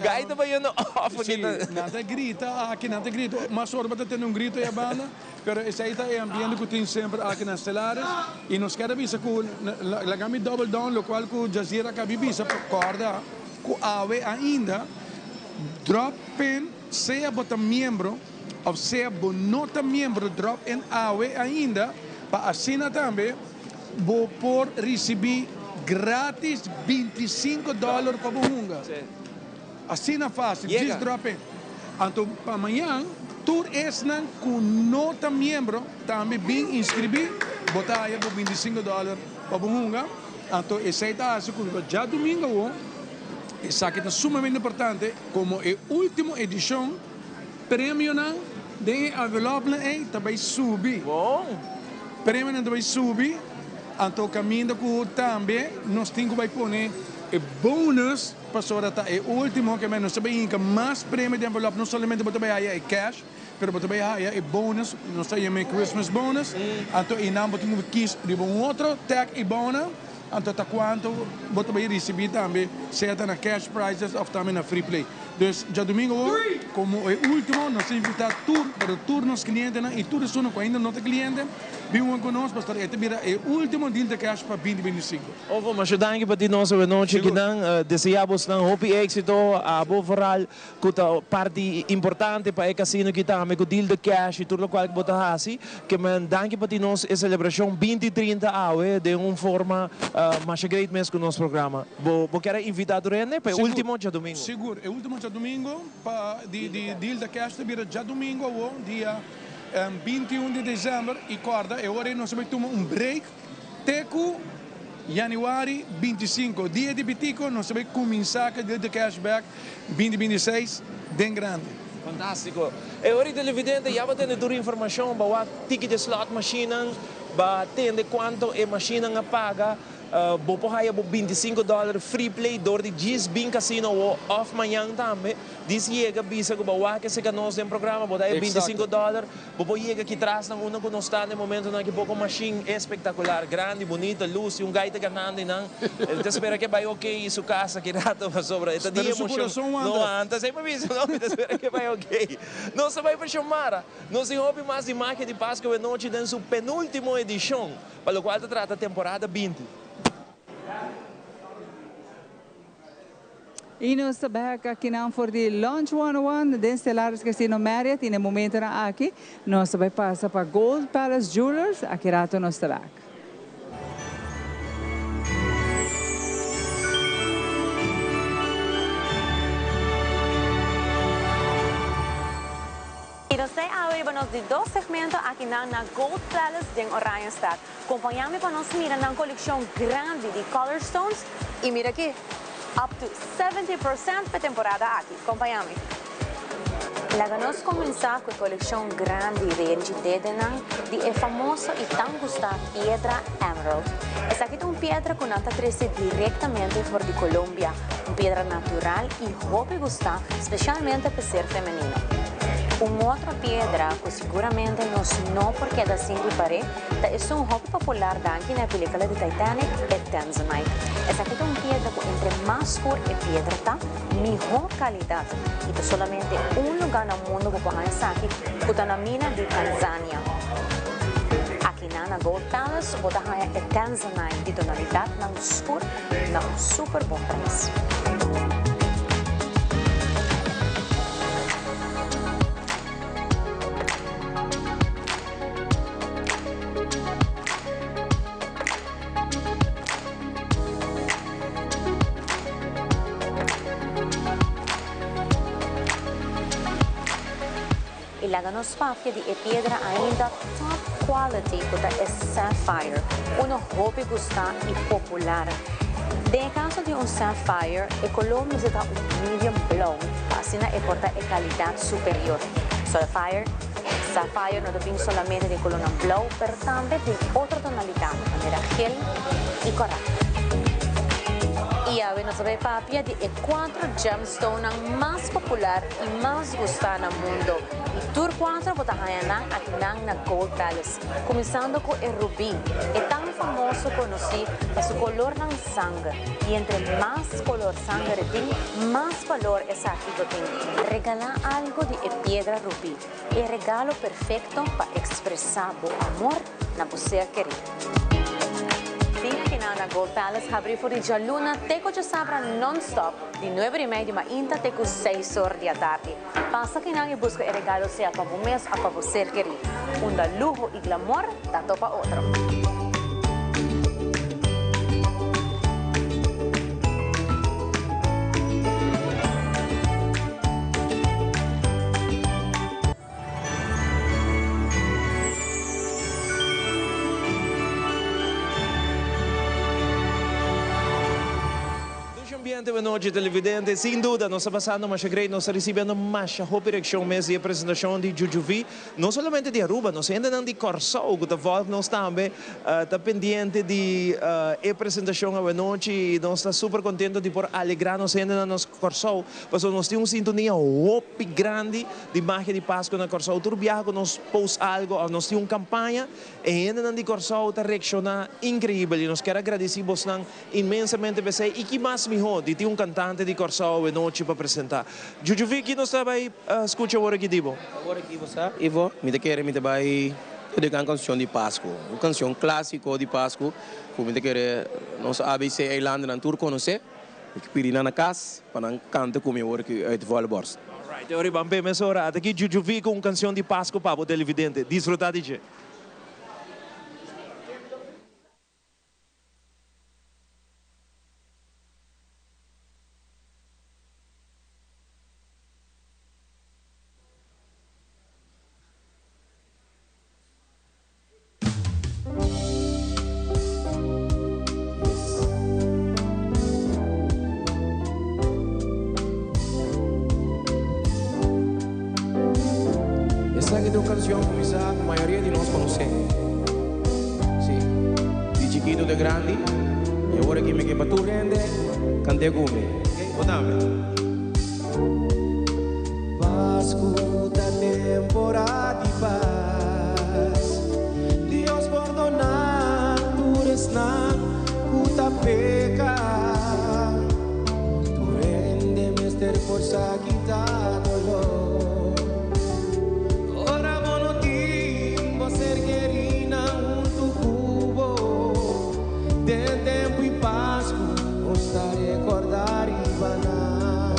Gaita vai indo off aqui. Não te grita, aqui não te grita. Mas orba tá tendo grito aí a banda, mas esse aí tá é ambiente que tem sempre aqui nas Stellares e nos quer avisar que la gami double down, lo qual que Jazeera cabe visa por corda, que ave ainda drop in seja bota membro ou seja bonota membro drop in ave ainda para assinar também vou por receber grátis $25 para bunga. Assina fácil, just drop in. Então para amanhã tour es nan com nota membro também bem inscrever botar aí por $25 para bunga. Então esse aí tá assim já domingo isso aqui é sumamente importante, como é a última edição, prêmio de envelope também subir. Bom. Prêmio também subir, então caminho que também nós temos que pôr o bônus para só tá é o último que nós também tem mais prêmio de envelope, não somente botar aí é cash, mas botar aí é bônus, nós temos Christmas bonus, então e não temos que quis outro tag e bônus. Então, quanto você vai receber também, seja na cash prizes ou também na free play. Então, já domingo, como é o último, nós invitamos para todos os clientes e todos os que ainda não têm cliente, venham conosco, para este é o último dia de cash para 2025. Ovo, mas danke para nós hoje noite que não desejamos não hope êxito a boa foral que parte importante para o casino que também com deal de cash e tudo o qual que você faz, que man danke para nós a celebração 2030 de uma forma mais great mês com o nosso programa. Vou querer invitar durante para o último dia domingo. Seguro, é o último dia domingo para de deal de cash vira já domingo dia 21 de dezembro e corda e agora nós vamos tomar um break teco januário 25 dia de bitico nós vamos começar com o deal de cashback 2026 bem grande. Fantástico. E agora televidente já vai ter toda a informação para o ticket de slot machine, para entender quanto a máquina paga. Vou pôr $25 free play door de Gis Bin Casino off manhã também. Diz chega bisa que bawa que se nós tem programa, vou dar $25. Vou chega aqui atrás na uma que nós está no momento na que pouco machine espetacular, grande, bonita, luz e gaita ganhando não. Te espera que vai ok isso casa que rato para sobra. Este dia não antes aí para mim não te espera que vai ok. Não se vai para chamar. Nós se houve mais de máquina de Páscoa e noite em sua penúltima edição, para o qual se trata a temporada 20. E nós estamos aqui for the Launch 101 de Stellares Casino Marriott. E no momento aqui, nós vamos passar para Gold Palace Jewelers. Aqui rato nós estamos. E nós temos de dois segmentos aqui na Gold Palace de Orionstad. Acompanhamos para nós mirar na coleção grande de Color Stones. E mira aqui. Up to 70% para temporada aqui. Acompanha-me. Vamos começar com a coleção grande de LGD de famosa e tão gostada pedra Emerald. Essa aqui é uma pedra que não cresce diretamente fora de Colômbia. Uma pedra natural e hobby gostada, especialmente para ser feminino. Uma outra pedra que seguramente nós não porque da assim reparei, é um hobby popular aqui na película de Titanic, é Tanzanite. Essa aqui é uma pedra que entre mais escura e pedra tá, melhor qualidade. E é somente um lugar no mundo que pode essa aqui, que está na mina de Tanzânia. Aqui na Gold Palace, você tem a Tanzanite de tonalidade não escura, não super bom preço. ilaganos papia di piedra ainda top quality kuta é sapphire, uno hobby gusta e popular. De caso de sapphire, e color necesita medium blown, assim é porta e qualidade superior. Sapphire não deve solamente de color blow, pero também de outra tonalidade, maneira gel e coral. E a nossa papia de 4 gemstone ang mais popular e mais gostada no mundo. E Tour 4 botahayanan at nang na Gold Palace, começando com o rubi. É tão famoso conhecido por seu color ng sangue. E entre mais color sangue tem, mais valor essa ativo tem. Regalar algo de piedra rubi. É regalo perfeito para expressar o amor na você querida. Na Gold Palace, abri fuori già luna, teco già sabra non-stop, di 9:30 di mañana teco 6 horas da tarde. Passa que não busca o regalo sea para o mês ou para você querido. Da lujo e glamour, tanto para outro. Boa noite, televidente. Sem dúvida, nós estamos passando mais great, nós estamos recebendo mais a reação mês de apresentação de Jujuvi, não somente de Aruba, nós ainda não de Corsou, que nós também está pendente de apresentação à noite e nós estamos super contentes de por alegrar nós ainda nos Corsou, porque nós temos uma sintonia muito grande de magia de Páscoa na Corsou. Todo viaje nós pôs algo, nós temos uma campanha e ainda não de Corsou está reaccionando incrível e nós queremos agradecer vocês imensamente e que mais melhor de ter um cantante de Corsou e noite para apresentar. Jujuvi, que nós estamos aí, escuta agora aqui, Divo. Agora aqui, você, Ivo, me quer me vai de uma canção de Páscoa, uma canção clássica de Páscoa, que me quer nossa ABC Island na tour conhecer, que pedir na casa para cantar como agora que é de Volborst. Alright, agora vamos ver essa hora. Aqui Jujuvi com uma canção de Páscoa para o televidente. Desfrutar de gente. Essa é uma canção que a maioria de nós conhecemos. Sim, de chiquito de grande, e agora que me quer para tu rende, cantei comigo. Ok, botamos. Páscoa da temporada de paz, Deus perdonar dures na puta peca, tu rende mister força que dá dolor. Recordar e banar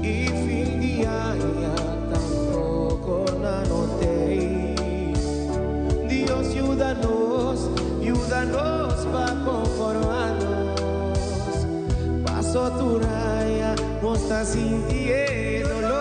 e fim de aia tampouco na notei. Deus ajuda-nos para conformar-nos. Passo tu raia, nós tá sentindo dolor.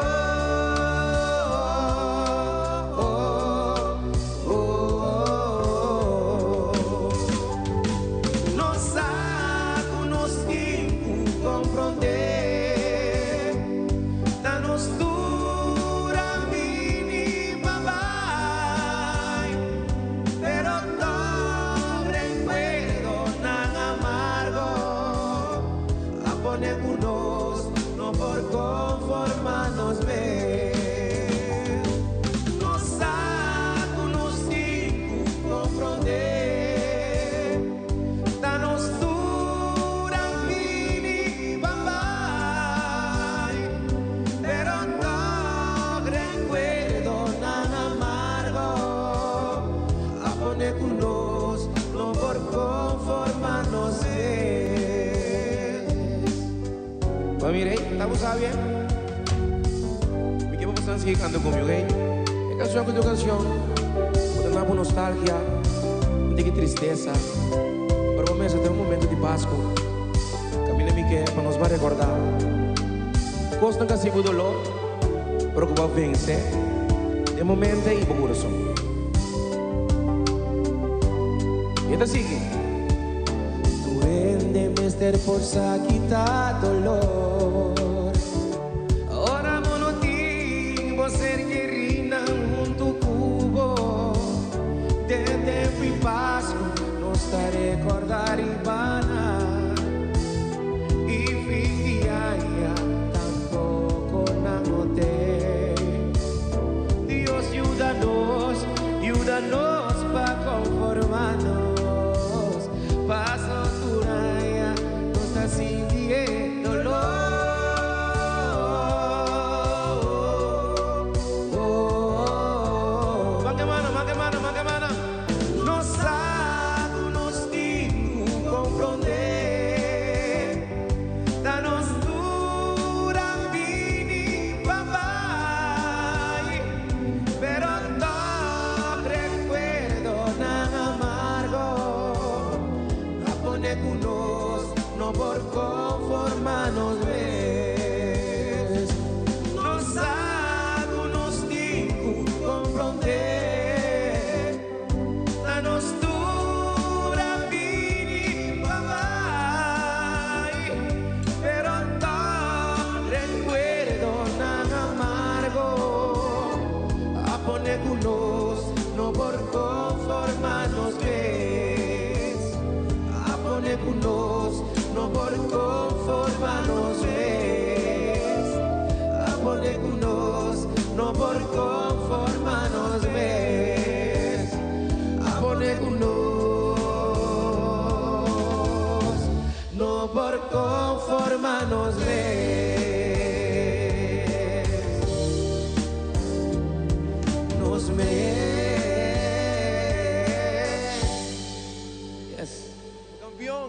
Mire, estamos bien. Me quiero pasar así cantando conmigo, ¿eh? Es canción que tu canción, una por nostalgia, de que tristeza. Pero mesmo tem momento de Páscoa. Camina me quer para nos vai recordar. Gosto que sigo dolor, pero que vai vencer. momento ibu coração. Kita sige. Duende mister por quitar dolor. Ora monotim você guerrina junto cubo. De tempo e Páscoa nos está recordar e bana. E fim de aia tampouco não tem. Deus ajuda-nos para conformar-nos. Passa turanha, nos está sentindo dolor. Manca mana. Nos sabe, nos digo compreender. Danos dura vini, papai. Pero no recuerdo nada amargo. No por conformarnos ves. Nos hago, nos digo comprender. Danos dura vini, papai. Pero no recuerdo nada amargo. A ponernos, no por conformarnos ves. A ponernos, no por conformarnos ves. A ponernos, no por conformarnos ves. A ponernos, no por conformarnos ves. Nos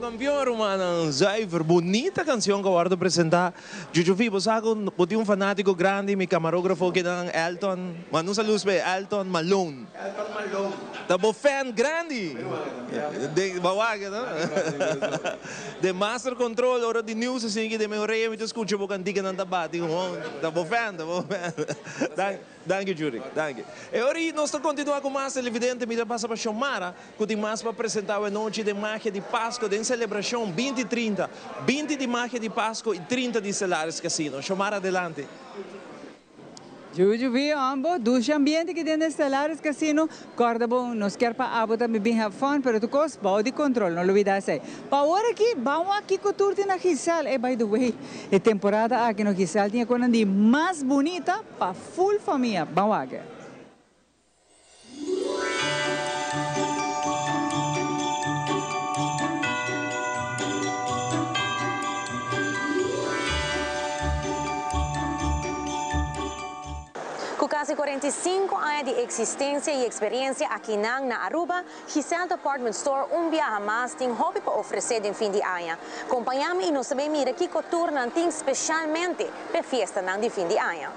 Campeão, Romana, zuiver, bonita canção que eu guardo apresentar. Juju Vivo, sabe, eu um fanático grande, meu camarógrafo que é Elton, mas não sabe Elton Malone. Tá bom fan grande. De bawaga, não? De Master Control, hora de news, assim, que de meu rei, eu escuto o cantiga não tá batendo. Tá bom fan. Danke, Jury, danke. E ora nós continuamos com mais televidente, me passa para chamar, que tem mais para apresentar a noite de magia de Páscoa, de celebração 20 e 30, 20 de magia de Páscoa e 30 de Stellaris Casino. Chamar adelante. Juju vi ambo, dos ambiente que tem Stellaris Casino, corda bom, nos quer para abo também bem have fun, pero tu cos, bau de control, não olvides aí. Pa agora aqui, vamos aqui com turti na Gisal, by the way, a temporada aqui no Gisal tinha coisa de mais bonita para full família, vamos aqui. Com quase 45 anos de existência e experiência aqui na Aruba, Giselle Department Store viaja mais tem hobby para oferecer no fim de ano. Acompanhamos e nos sabemos que turnan tem especialmente para a festa de fim de ano.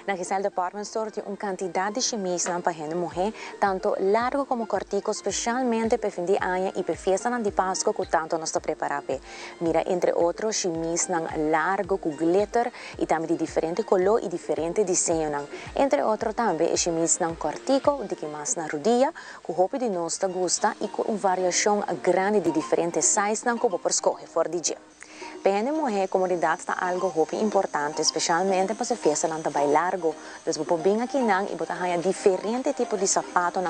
Na Giselle Department Store tem uma quantidade de chemisas para a mulher, tanto largo como cortico, especialmente para fim de ano e para a festa de Páscoa que tanto nós estamos preparados. Mira, entre outros, chemisas largo com glitter e também de diferente color e diferente desenho. Entre outros também, chemisas cortico, de que mais na rodilha, com roupa de nós gosta e com uma variação grande de diferentes sizes que você pode escolher for de dia. Para a mulher, a comunidade está algo importante, especialmente para a festa não está bem largo. Então, você pode vir aqui e botar diferentes tipos de sapatos,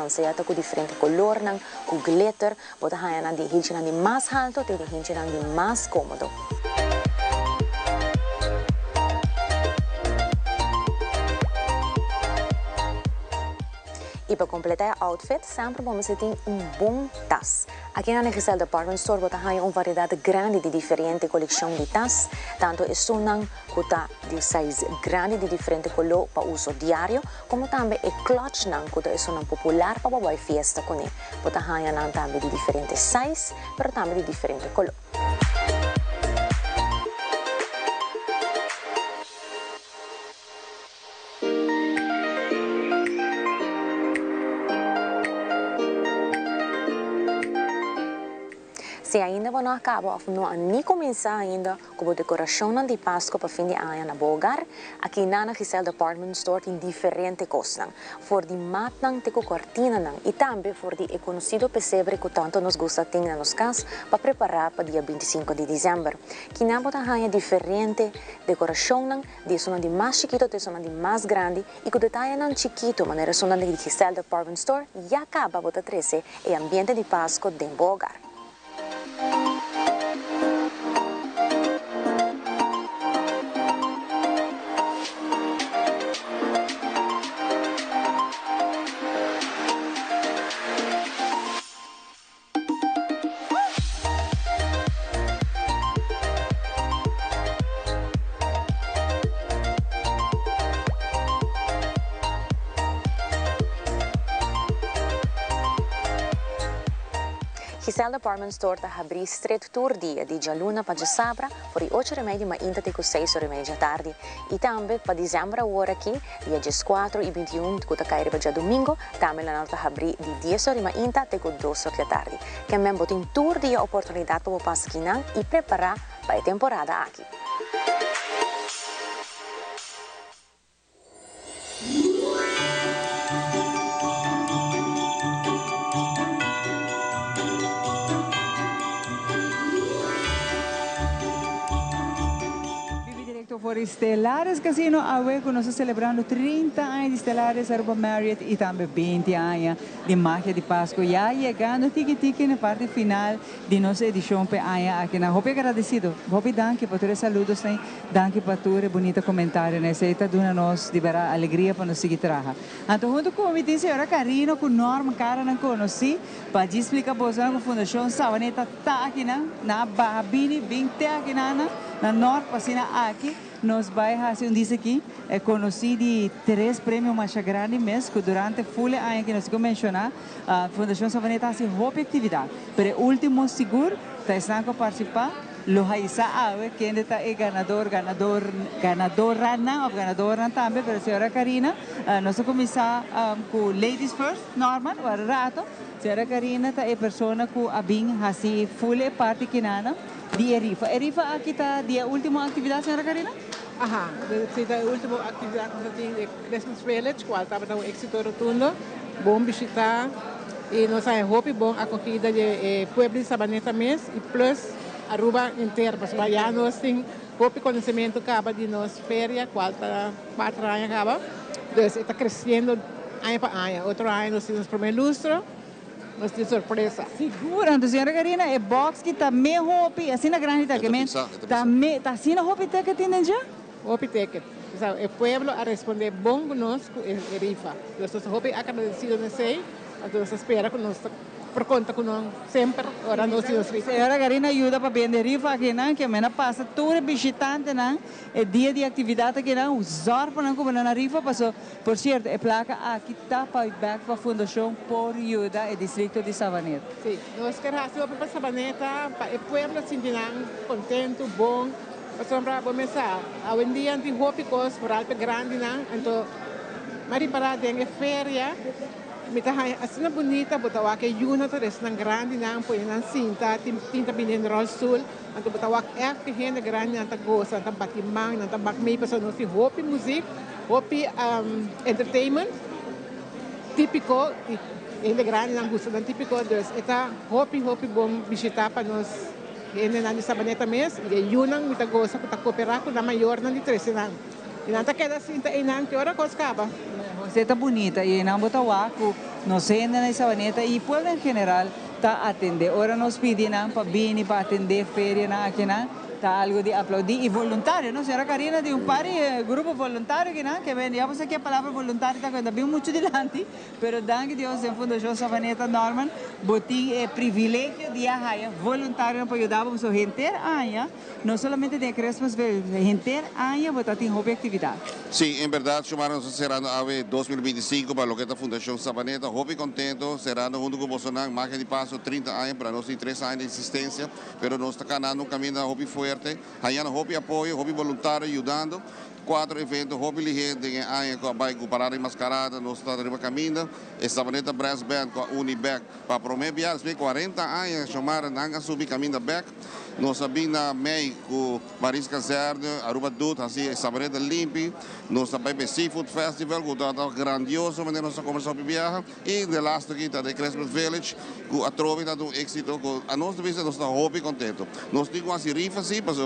com diferente color, com glitter, botar de hinche de mais alto e de hinche de mais cômodo. E para completar o outfit, sempre vamos ter bom tas. Aqui na Giselle Department Store, você tem uma variedade grande de diferentes coleções de tas, tanto é sunan que está de size grande de diferente color para uso diário, como também é clutch que é sunan popular para a festa com ele. Você tem também de diferentes sizes, mas também de diferente color. Se ainda não acaba, ou não nem começar ainda com a decoração de Páscoa para fim de ano na Bogar, aqui na Giselle Department Store tem diferentes coisas. For de matnang te cortina e também for de conhecido pesebre que tanto nos gusta ter na nos casa para preparar para dia 25 de dezembro. Que na bota hanya diferente decoração de zona de mais chiquito de zona de mais grande e com detalhe nan chiquito maneira zona de Giselle Department Store e acaba bota 13 e ambiente de Páscoa de Bogar. Giselle Department Store está abrindo street tour dia de Jaluna para Sabra, por 8h30 ma inta até 6h30 da tarde. E também para dezembro agora aqui, dia 14 e 21 que está cair para domingo, também lá está abrindo de 10h ma inta até 2h da tarde. Que mesmo tem tour dia oportunidade para passar aqui e preparar para a temporada aqui. Por Estelares Casino, hoje nós estamos celebrando 30 anos de Estelares Aruba Marriott e também 20 anos de Magia de Páscoa. Já chegando tiki-tiki na parte final de nossa edição para aqui. Hope agradecido. Hope danke por todos os saludos, danke por todos os bonitos comentários. Isso está dando nos de vera alegria para nos seguir trabalhando. Então, junto com a senhora Karina, com Norma, cara, não conheci, para explicar para vocês a Fundação Savaneta está aqui na Bahabini, 20 aqui na Norte, para aqui. Nós vamos fazer disso aqui, conheci de 3 prêmios mais grandes mesmo, que durante full ano que nós mencionar, a Fundação Savaneta faz muita atividade. Pero o último seguro, está a participar, lo haisa awe, quem está ganadora também, pero a senhora Karina, nós vamos começar com Ladies First, Norman, o rato, a senhora Karina é a pessoa que abing hasi full parte que nana, de Erifa. Erifa aqui está a última atividade, senhora Karina? Aha, esta é a última atividade que tem de Christmas Village, qual estava um êxito rotundo, bom visitar, e nós temos bom acolhida de Pueblo de Sabaneta mês, e plus Aruba inteira, mas já nós temos conhecimento acaba de nossa feria, qual está 4 anos acaba, então está crescendo ano para ano, outro ano nós temos o primeiro lustro, nós temos surpresa. Segura, então, senhora Karina, é box que está meio hopi, assim na grande também, está assim na hopi que tem já? Hopi ticket. O pueblo a responder bom conosco e rifa. Nós hopi agradecido nesse aí, então nós espera que nós por conta que nós sempre ora nós temos rifa. Senhora Karina ajuda para vender rifa aqui, que mena passa todo visitante, é dia de atividade aqui, usar para como na rifa passou. Por certo, é placa aqui está para back para a Fundação por ajuda e distrito de Savaneta. Sim, nós queremos fazer para Savaneta, para o pueblo sentir contento, bom. Para começar, hoje em dia tem roupa por algo grande, então, mas para ter feria, assim bonita, botar o que yuna terus nang grande nang põe nang cinta, tinta binin roll sul, então botar o que gente grande nang tagosa, nang batimang, nang tabak may pessoa não se roupa música, roupa entertainment, típico, ele grande nang gusto nang típico, dus eta roupa bom visitar para nós. Ele na Sabaneta mês, e yunang mita goza para cooperar com a maior na de 13 anos. E não tá queda cinta e não que hora coisa acaba. Você tá bonita e não botar o arco, não sei ainda na Sabaneta e por em geral tá atender. Ora nós pedimos para vir para atender feria na aqui tá algo de aplaudir e voluntário, não? Senhora Karina de par grupo voluntário que vem, já você que a palavra voluntário está quando bem muito dilante, pero danke Deus em Fundação Savaneta Norman, botin privilégio de haja voluntário para ajudar a sua gente aña, não somente de Christmas, gente aña botar tem hobby atividade. Sí, en verdad, Shumara cerrando AVE 2025 para lo que es la Fundación Sabaneta. Hobby contento, cerrando junto con Bolsonaro, Magia de Paso, 30 años, para nosotros 3 años de existencia, pero nos está ganando un camino de hobby fuerte. Allá no hobby apoyo, hobby voluntario, ayudando. 4 eventos, hobby ligente, em Anha, com a bike, parada e mascarada, nós estamos arriba caminho, e Sabaneta Brass Band, com a Uniback, para prometer, 40 anos, chamar a subir caminho da Beck, nós sabemos na MEI, com Marisca Zerde, Aruba Dut, assim, Sabaneta Limpi, nós também Seafood Festival, com o grandioso, mas nós começamos a viajar, e de last aqui, da Christmas Village, com a Trove, está um êxito, com a nossa vista, nós estamos hobby contento. Nós temos assim, rifa, sim, mas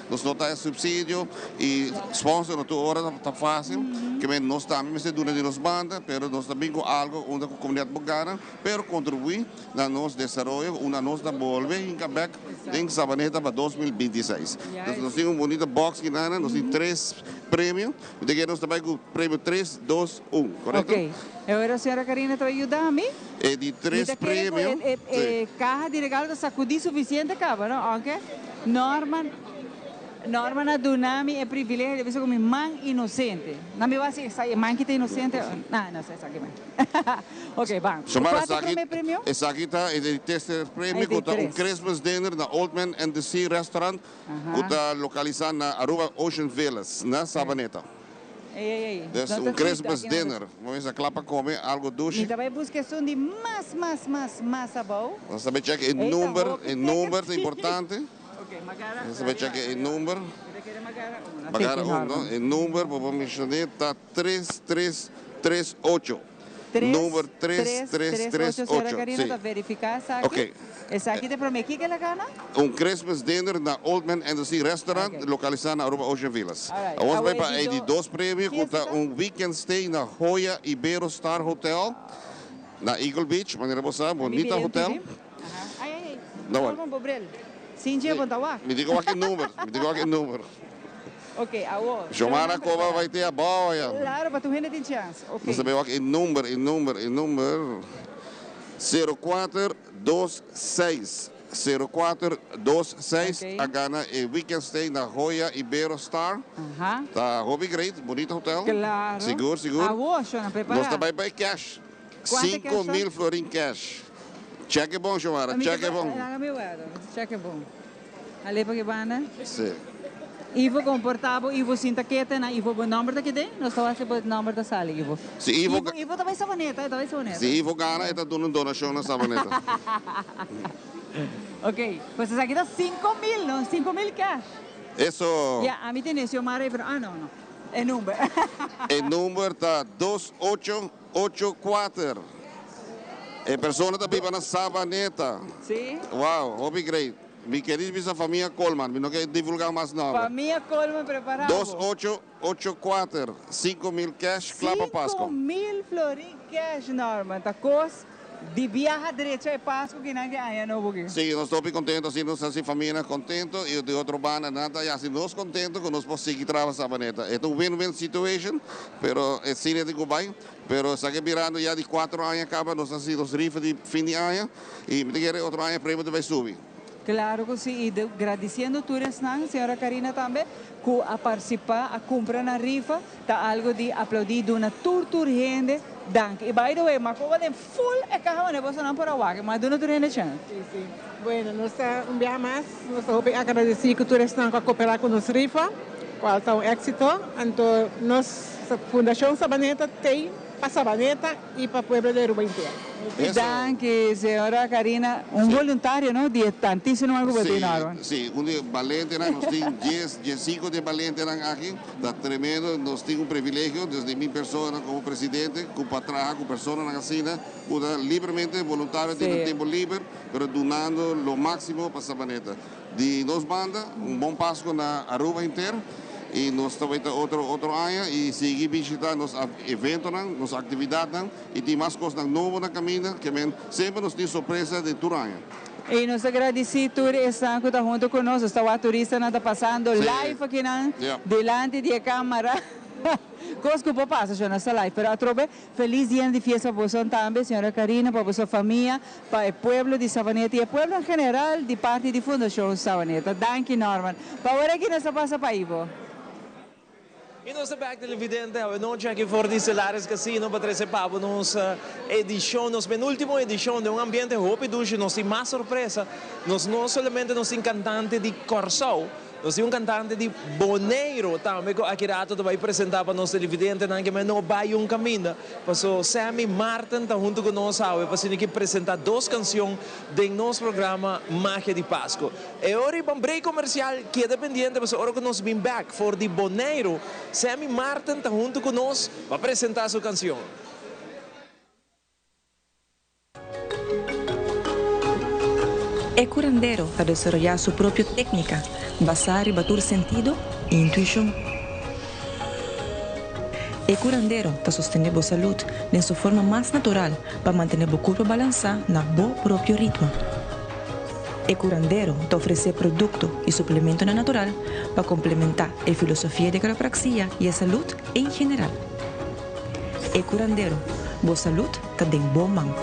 nós não temos subsídio, e sponsor, não hora está fácil, que nós também se dura de nos banda, mas nós também com algo, onde a comunidade bogana, para contribuir na nosso desenvolvimento, na nossa bolsa, em Quebec, em Sabaneta para 2026. Nós temos bonita box aqui, nós temos 3 prêmios, e nós também com o prêmio 3, 2, 1, correto? Ok. Agora a senhora Karina vai ajudar-me? É de 3 prêmios. Caja de regalo da sacudi suficiente, acaba, não? Ok? Norma na Dunami é privilégio de ver como mãe inocente. Não me vai ser mãe que está inocente. Não sei, sabe mais. Ok, vamos. Essa aqui está, é de terceiro prêmio, que está Christmas dinner na Old Man and the Sea Restaurant, que está localizado na Aruba Ocean Villas, na Sabaneta. Dus Christmas dinner. Vamos a clapa comer algo doce. E também busca som de mais sabor. Nós também check em número é importante. Nós também check em número. Magara 1, em número, vamos mencionar, está 3338. Número 3338. Senhora Karina, para verificar essa aqui. Ok. Essa aqui te promete que ela gana? Christmas dinner na Old Man and the Sea Restaurant, localizado na Aruba Ocean Villas. Vamos ver para de 2 prêmios, weekend stay na Hoya Ibero Star Hotel, na Eagle Beach, maneira você, bonita hotel. Não, Cintia, me diga qualquer número. Ok, agora. Chamara Cova vai ter a boia. Claro, para tu ainda tem chance. Ok. Nós sabemos que número 0426. 0426, a gana é Weekend Stay na Hoya Ibero Star. Tá hobby great, bonito hotel. Claro. Seguro. Nós também vai cash. 5.000 florin cash. Cheque bom, Chamara, cheque bom. Cheque bom. Ali para que banda? Sim. Ivo comportavo, Ivo sinta quieta, na Ivo o número daqui dentro, nós estamos a o número da sala, Ivo. Se Ivo também Sabaneta, Se Ivo gana, está dando donação na Sabaneta. Ok, pues aqui dá 5.000, não? 5.000 cash. Isso. A mim tem esse, eu marei, pero não. É número. O número está 2884. É pessoa da viva na Sabaneta. Sim. Uau, hobby great. Mi querida família Coleman, não quero divulgar mais nada. Família Coleman preparado. 2884, 5.000 cash, clapa Páscoa. 5.000 florin cash, Norman. Tá cos de viaja direita e Páscoa que não ganha, não porque. Sim, nós estamos contentos, assim, nós assim família contento e de outro banda nada, e assim nós contentos que nós podemos seguir trabalhando Sabaneta. É uma win-win situation, pero é cine de Dubai. Pero sabe virando já de 4 anos acaba, nós assim os rifas de fim de ano e me diga outro ano prêmio vai subir. Claro que sim, e agradecendo a todos, a senhora Karina também, que a participar, a comprar na rifa, está algo de aplaudir de uma gente, danke. E by the way, mas como de full é carro de negócio não por agua, mas de uma gente chance. Sim. Bueno, nós um dia mais, nós vamos agradecer que todos estão a cooperar com nos rifa, qual está um êxito, então nós, a Fundação Sabaneta tem para Sabaneta e para o povo de Aruba inteiro. Danke, senhora Karina. Voluntário, não? De tantíssimo algo para ti, não? Sim, valente, nós temos 15 de valente aqui, está tremendo, nós temos privilégio, desde minha pessoa como presidente, com patrão, com pessoa na cocina, livremente, voluntário, tem tempo livre, mas donando o máximo para Sabaneta. De nós banda, bom Páscoa na Aruba inteira. E nós também outro ano e seguir visitar nos eventos, nas atividades e tem mais coisas novas na caminho que sempre nos tem surpresa de todo ano. E nós agradecemos por estar junto conosco, está turista está passando live aqui delante da câmera. Coisa que passa já nessa live, mas atrobe feliz dia de festa para você também, senhora Karina, para sua família, para o povo de Sabaneta e o povo em geral de parte da Fundação Sabaneta. Danke, Norman. Para agora aqui nessa passa para Ivo. E nós estamos aqui televidente, hoje aqui fora de Stellaris Casino para participar da nossa edição, nossa penúltima edição de ambiente hope duche, nós temos mais surpresa, nós não somente nos temos cantante de Corso, Nós temos um cantante de Boneiro também, que aqui rato vai apresentar para nós televidentes, que não vai um caminho. Passou Sammy Martin, está junto com nós, para apresentar 2 canções do nosso programa Magia de Páscoa. E agora, para um break comercial, que é dependente, mas agora que nós vamos back for de Boneiro, Sammy Martin está junto com nós para apresentar sua canção. El curandero para desarrollar su propia técnica, basada en batur sentido e intuición. El curandero está sostener la salud de su forma más natural para mantener el cuerpo balanceado en su propio ritmo. El curandero te ofrece productos y suplementos naturales para complementar la filosofía de quiropraxia y la salud en general. El curandero, la salud está en buen mano.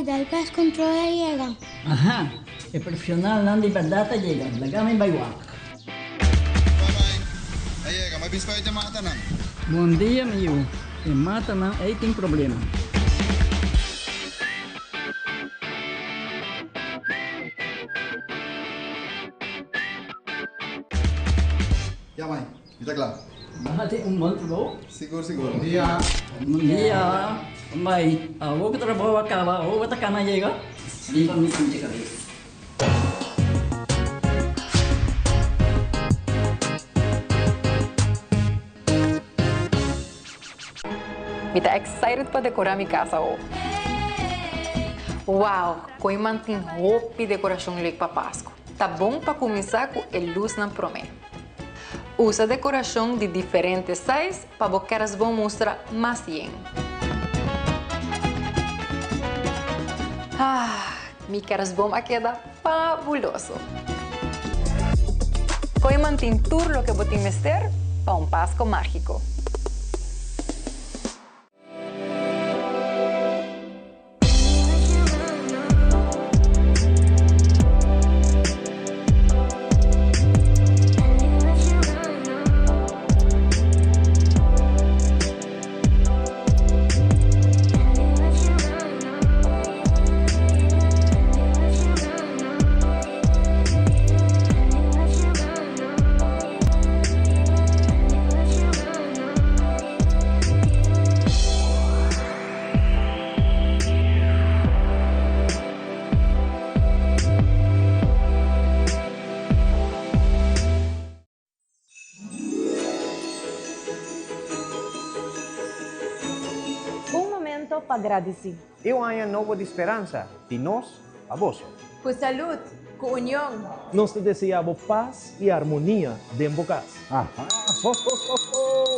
Dal pes controla llega. Ajá, el profesional Nandi Bandata llega, la gama en Baywak. Llega, mas bispo te mata não. Bom dia, meu. E mata não, aí tem problema. Ya, mãe, está claro. Mate bom trabalho. Seguro. Bom dia. Bom dia. Mãe, vou que trabalho acaba, vou que tá na chega. Limpa me sente cabeça. Estou excited para decorar minha casa hoje. Uau, koi mantin roupa decoração lik para Páscoa. Tá bom para começar com a luz na promessa. Usa decoração de diferentes sizes para você querer mostrar mais bem. Mi queres bom queda fabuloso. Koi mantin tudo lo que botin mester para Páscoa mágico. Agradecer. Eu año novo de esperança, de nós a vós. Com saúde, com união. Nós te desejamos paz e harmonia dentro de casa.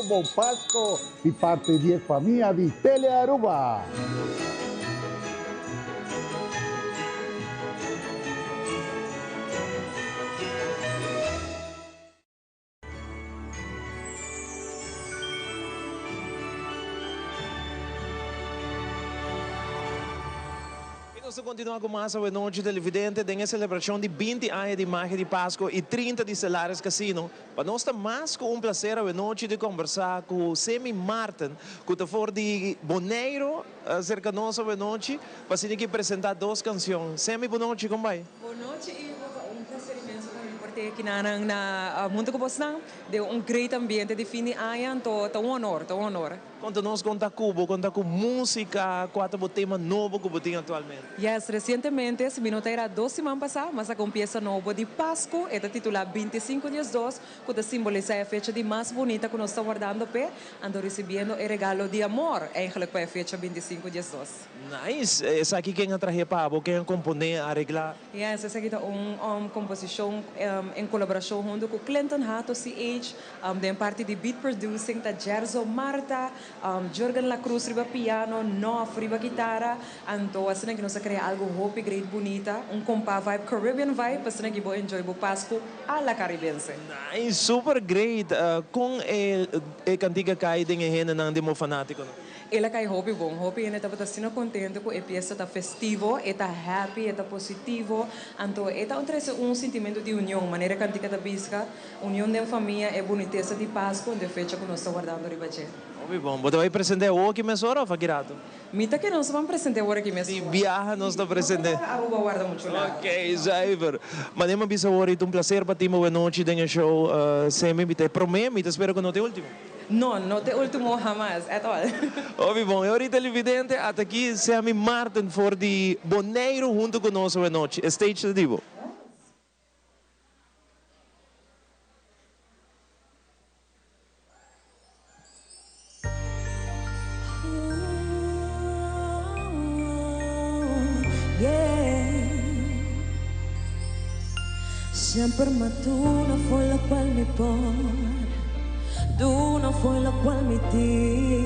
Bom Páscoa de parte de família de Telearuba. Nós continuamos com mais uma noite televidente em celebração de 20 anos de Magia de Páscoa e 30 de Stellaris Casino. Para nós está mais com prazer a noite de conversar com Sammy Martin, que está fora de Boneiro, cerca de nós a noite, para se apresentar 2 canções. Sammy, boa noite, como vai? Boa noite e prazer imenso por aqui na mundo com você, de grande ambiente de fim de ano, tá um honor. Conta-nos com música, qual tema novo que você tem atualmente? Yes, recentemente, se não era 2 semanas passadas, mas com pieza nova de Páscoa, é titulada 25 dias 2, que simboliza a fecha de mais bonita que nós estamos guardando, ando recebendo o regalo de amor, eigenlijk para a fecha 25 dias 2. Nice! Essa aqui quem atrahe para quem compõe, arreglar? Yes, essa aqui é uma composição em colaboração junto com Clinton Hato CH, de parte de beat producing, da Gerzo Marta, Jorgen La Cruz riba piano, Nof riba guitarra, então assim que nós criamos algo hope great bonita, compa vibe Caribbean vibe, assim que vou enjoy o Páscoa a la caribense. Nice, super great. Com a cantiga cai de gente não demo fanático. Ela cai hope bom, hope ele está bastante contente com a peça está festivo, está happy, está positivo, então está um sentimento de união, maneira cantiga da bisca, união da família é boniteza de Páscoa, de fecha que nós estamos guardando riba. Muy bom. Você vai presente hoje mesmo ou fakirato? Mita que nós vamos presente agora aqui mesmo. Se viaja, nós está presente. Aruba guarda muito lá. Ok, zuiver. Maar neem bisa hoor, het een plezier para ti mo noite den show. Semi bite promete, te espero que no te último. No, no te último jamás, at all. Óbvio, bom. E ahorita televidente, até aqui Sammy Martin for de Boneiro junto conosco a noite. Stage de Divo. Siempre más tú no fue la cual me por, tú no fue la cual me di,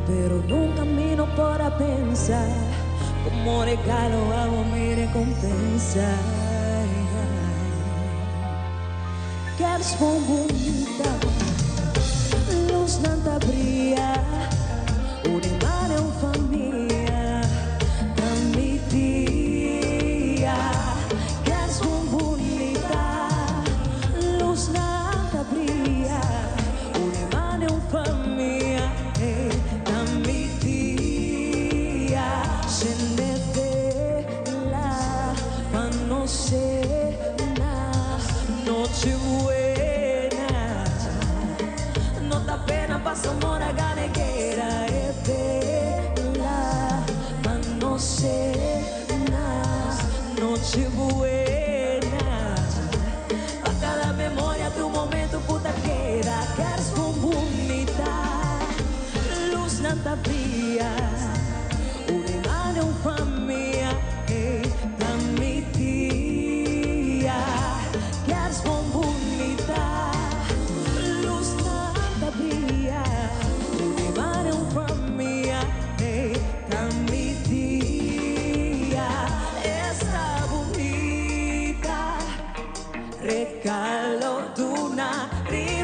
pero nunca camino para pensar, como regalo hago mi recompensa. Que eres muy bonita, luz nada brilla, un imán en familia, tan mi día. Que eres muy bonita, luz nada brilla, un imán en familia, tan mi día. Scendete là, ma non c'è una noche buena, no da pena pasamos la ganeguera, es bella, ma non c'è una noche buena, a cada memoria tu momento puta queda, que eres muy bonita, luz nada brilla, un imán en familia, da mi día, que eres muy bonita, luz nada brilla, un imán en familia, da mi día, está bonita, regalo de una riviera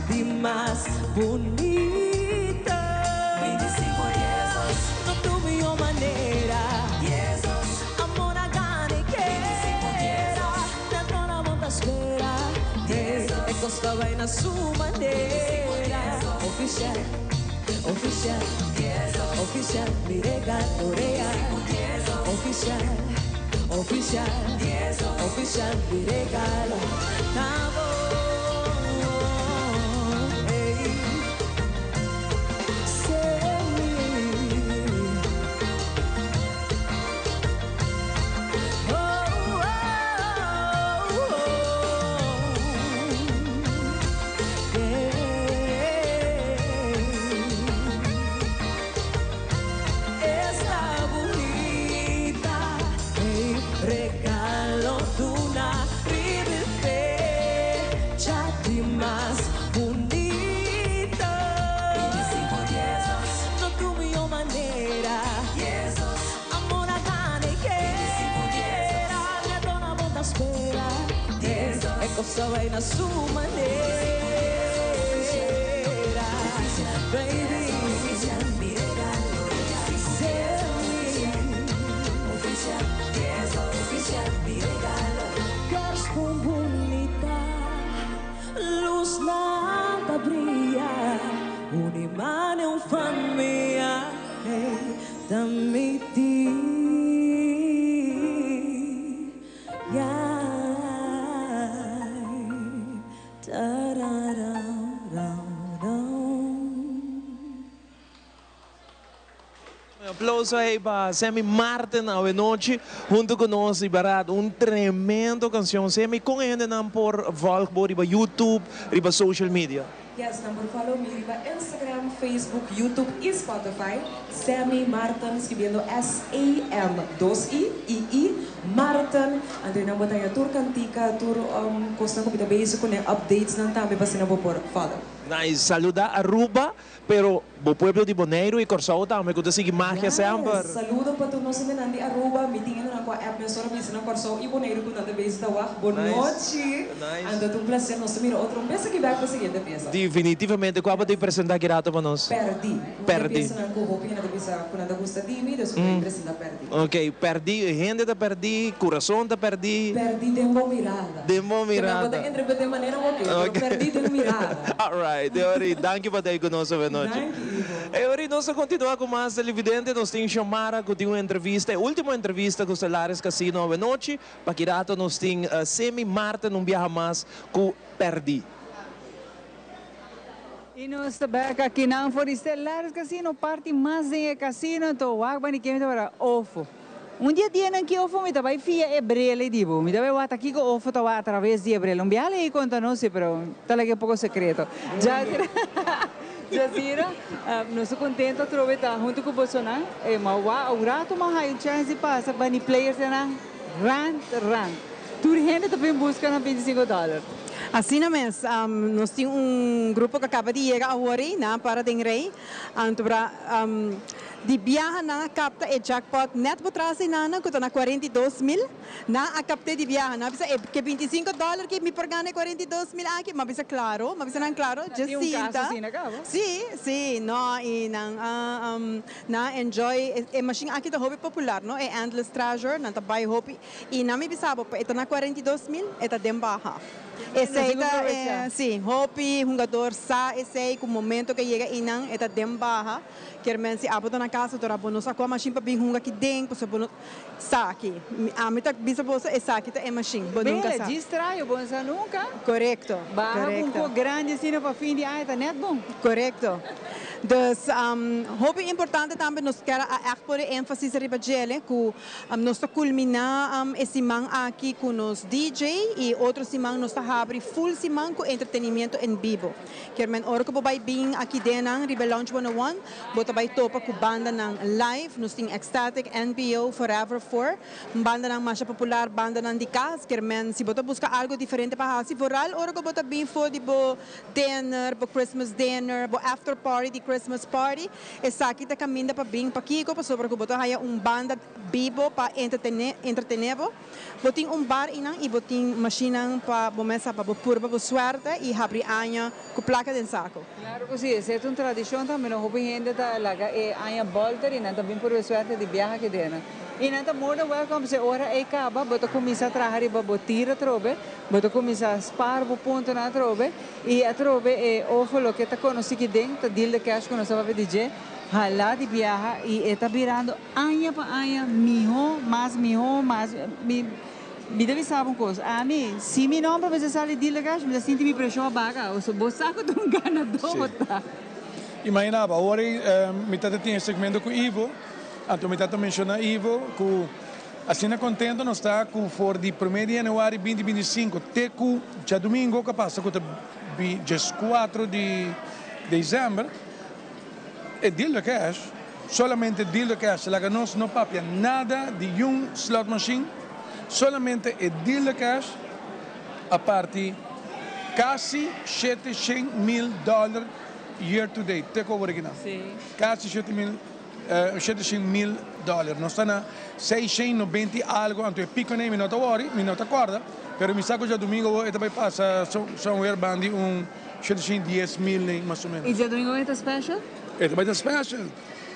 de más bonita. 25 years, no tuve manera. Amor a gane que 25 years, dentro la monta espera. E costava na sua maneira. Oficial, oficial, oficial, me regalorea. Oficial, oficial, oficial, me regalo. Tá bom, ei. Está bonita, regalo de una riviera de más bonita. 25 years, no tuve manera. Amor a gane que 25 years, le dona volta espera. E cosa vai na sua maneira, baby. Queres com bonita, luz nada brilla, un imán en familia, dame ti. Un aplauso aí para Sammy Martin a noite junto conosco e barato tremendo canção Sammy com ele não por Valkbo riba YouTube riba social media. Yes, number follow me riba Instagram, Facebook, YouTube e Spotify. Sammy Martin, escrevendo S-A-M-2-I-I-I Martin. Andrei na botanya tour cantica, tour costa ko bita basic ko na updates ng tambe pa sinapo por follow. Nice, saluda a Aruba, pero o pueblo de Boneiro e Corsao também, que você segue magia sempre. Saludo para todos nós na Aruba, meeting na com a app mensora bisa na Corsão e Boneiro com tanta vez da Wach. Boa noite. Ando um prazer nós mira outro mês aqui vai para seguir da peça. Definitivamente, qual pode apresentar aqui para nós? Perdi. Perdi. Peça na corpo na bisa quando anda gusta de mim, das apresentar perdi. Ok, perdi, gente tá perdi, coração tá perdi. Perdi de uma mirada. De uma mirada. Também pode interpretar de maneira ok, perdi de mirada. Alright, Eori, danke para ter conosco essa noite. Eori, nós continuamos com mais televidente, nós temos chamada, que tem uma entrevista, a última entrevista com o Stellares Casino essa noite, para que rato nós temos semi-marta num viaja mais com Perdi. E nós estamos aqui na Stellares Casino, parte mais do casino, então o água que para ofo. Dia que ofo me vai fia ebrele dibo, me vai wata aqui com ofo tawa através de ebrele. Biale aí conta não sei, pero tá que pouco secreto. Jazira, nós contentes de estar junto com o Bolsonaro. Mas o rato mais há chance de passar para os players na rand. Tudo gente também busca na $25. Assim mesmo, nós temos grupo que acaba de chegar agora para Dengrei, de viajar na capta e jackpot net por trás na que na 42 mil na a capta de viajar na bisa que $25 que me pagane 42 mil aqui mas bisa claro Jacinta sim no e na enjoy e machine aqui da hobby popular no é endless treasure na buy hobby e na me bisa ito na 42 mil eta dembaha sim hobby jogador sa esse com momento que chega inang eta dembaha quer se abo na casa tora bono sa ko machine pa binghunga ki deng po sa bono sa aqui a meta bisa bolsa essa aqui é machine bono casa distraio bom sa nunca correcto barra um grande assim para fim de ai tá net bom correcto. Dus hobby importante também nós quer echt por ênfase riba gele que nós culmina esse man aqui com os DJ e outro simang nós abre full simang com entretenimento em vivo. Quer men ora que vai bem aqui dentro riba Lounge 101, bota vai topa com banda ng live, nós tem Ecstatic, NPO, Forever 4, banda ng mais popular, banda ng Dicas, quer men se bota busca algo diferente para hasi voral, ora que bota bem for de bo dinner, bo Christmas dinner, bo after party de Christmas party, essa aqui tá caminhando para bem para Kiko, para sobre que botou haya banda vivo para entretener, botin bar inang e botin machine para bomesa para purba bo suerte e abrir anha com placa de saco. Claro que sim, é uma tradição também, não houve gente da laga e anha bolter e não também por suerte de viajar aqui dentro. E não tá more than welcome se ora é acaba, botou começar a trabalhar para botir a trobe, botou começar a spar bo ponto na trobe e a trobe é ofo lo que tá conhecido aqui dentro, deal de cash com nossa DJ. Hala de viaja e está virando año para año, mijo, más, me deve saber uma coisa, a mim, se meu nome vai sair de lá, me sinto me pressão a baga, ou se você sabe que um ganador, tá? Imagina, agora me está tendo segmento com Ivo, então me está mencionando Ivo, que assim é contente, nós está com for de 1 de janeiro 2025, até que já domingo que passa, que dia 4 de dezembro. E deal de cash, solamente deal de cash, la que nós não papia nada de slot machine, solamente é deal de cash, a parte quase $700 mil year to date, take over original. Sim. Quase $700 mil. Nós está na 690 algo, então é pico nem minuto worry, minuto acorda, pero mi saco já domingo e também passa somewhere bandi 710 mil mais ou menos. E já domingo é special? Ito vai ter special.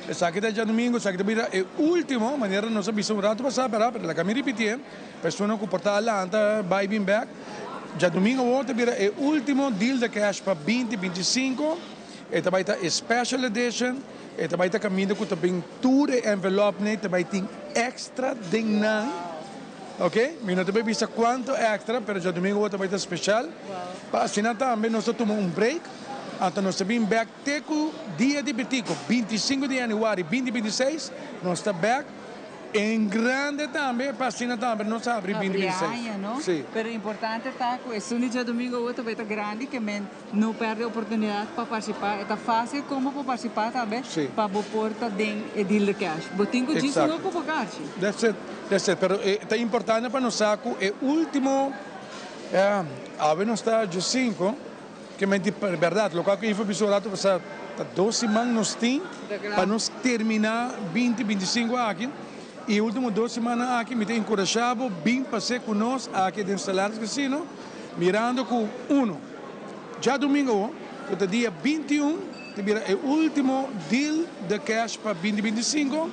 Essa aqui já domingo, essa aqui também é o último, maneira nós abisamos um rato passar, pero la que me repetir, pessoa que porta alanta, vai bem back. Já domingo outro é o último deal de cash para 2025. Ito vai ter special edition. Ito vai ter caminho com também tour envelope, né? Ito vai ter extra ding na. Ok? Não te vista quanto extra, pero já domingo outro vai ter special. Para assinar também nós tomamos break. Então nós estamos back até o dia de Betico, 25 de janeiro 2026, nós estamos back em grande também, para assinar também, nós abrimos 2026. Não? Sim. Mas o importante é que esse dia domingo outro vai estar grande, que não perde a oportunidade para participar. É fácil como para participar também, para porta de deal de cash. Botinho de isso não para pagar. That's it. Mas é importante para nós saber é o último, agora nós está de 5, que é verdade, o que eu fui visualizado para 12 semanas nós temos para nós terminar 2025 aqui. E último 2 semanas aqui me tem encorajado bem passear conosco aqui dentro do Stellaris Casino, mirando com já domingo, o dia 21, é o último deal de cash para 2025,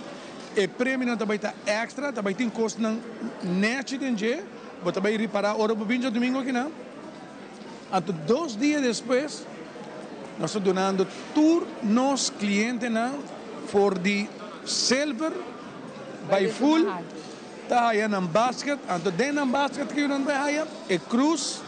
e prêmio não também está extra, também tem custo não net de dia, mas também reparar hora para 20 domingo aqui não. Então 2 dias depois, nós estamos donando tour nos clientes não, for the silver, by full, tá aí na basket, então dentro da basket que não vai aí, é cruz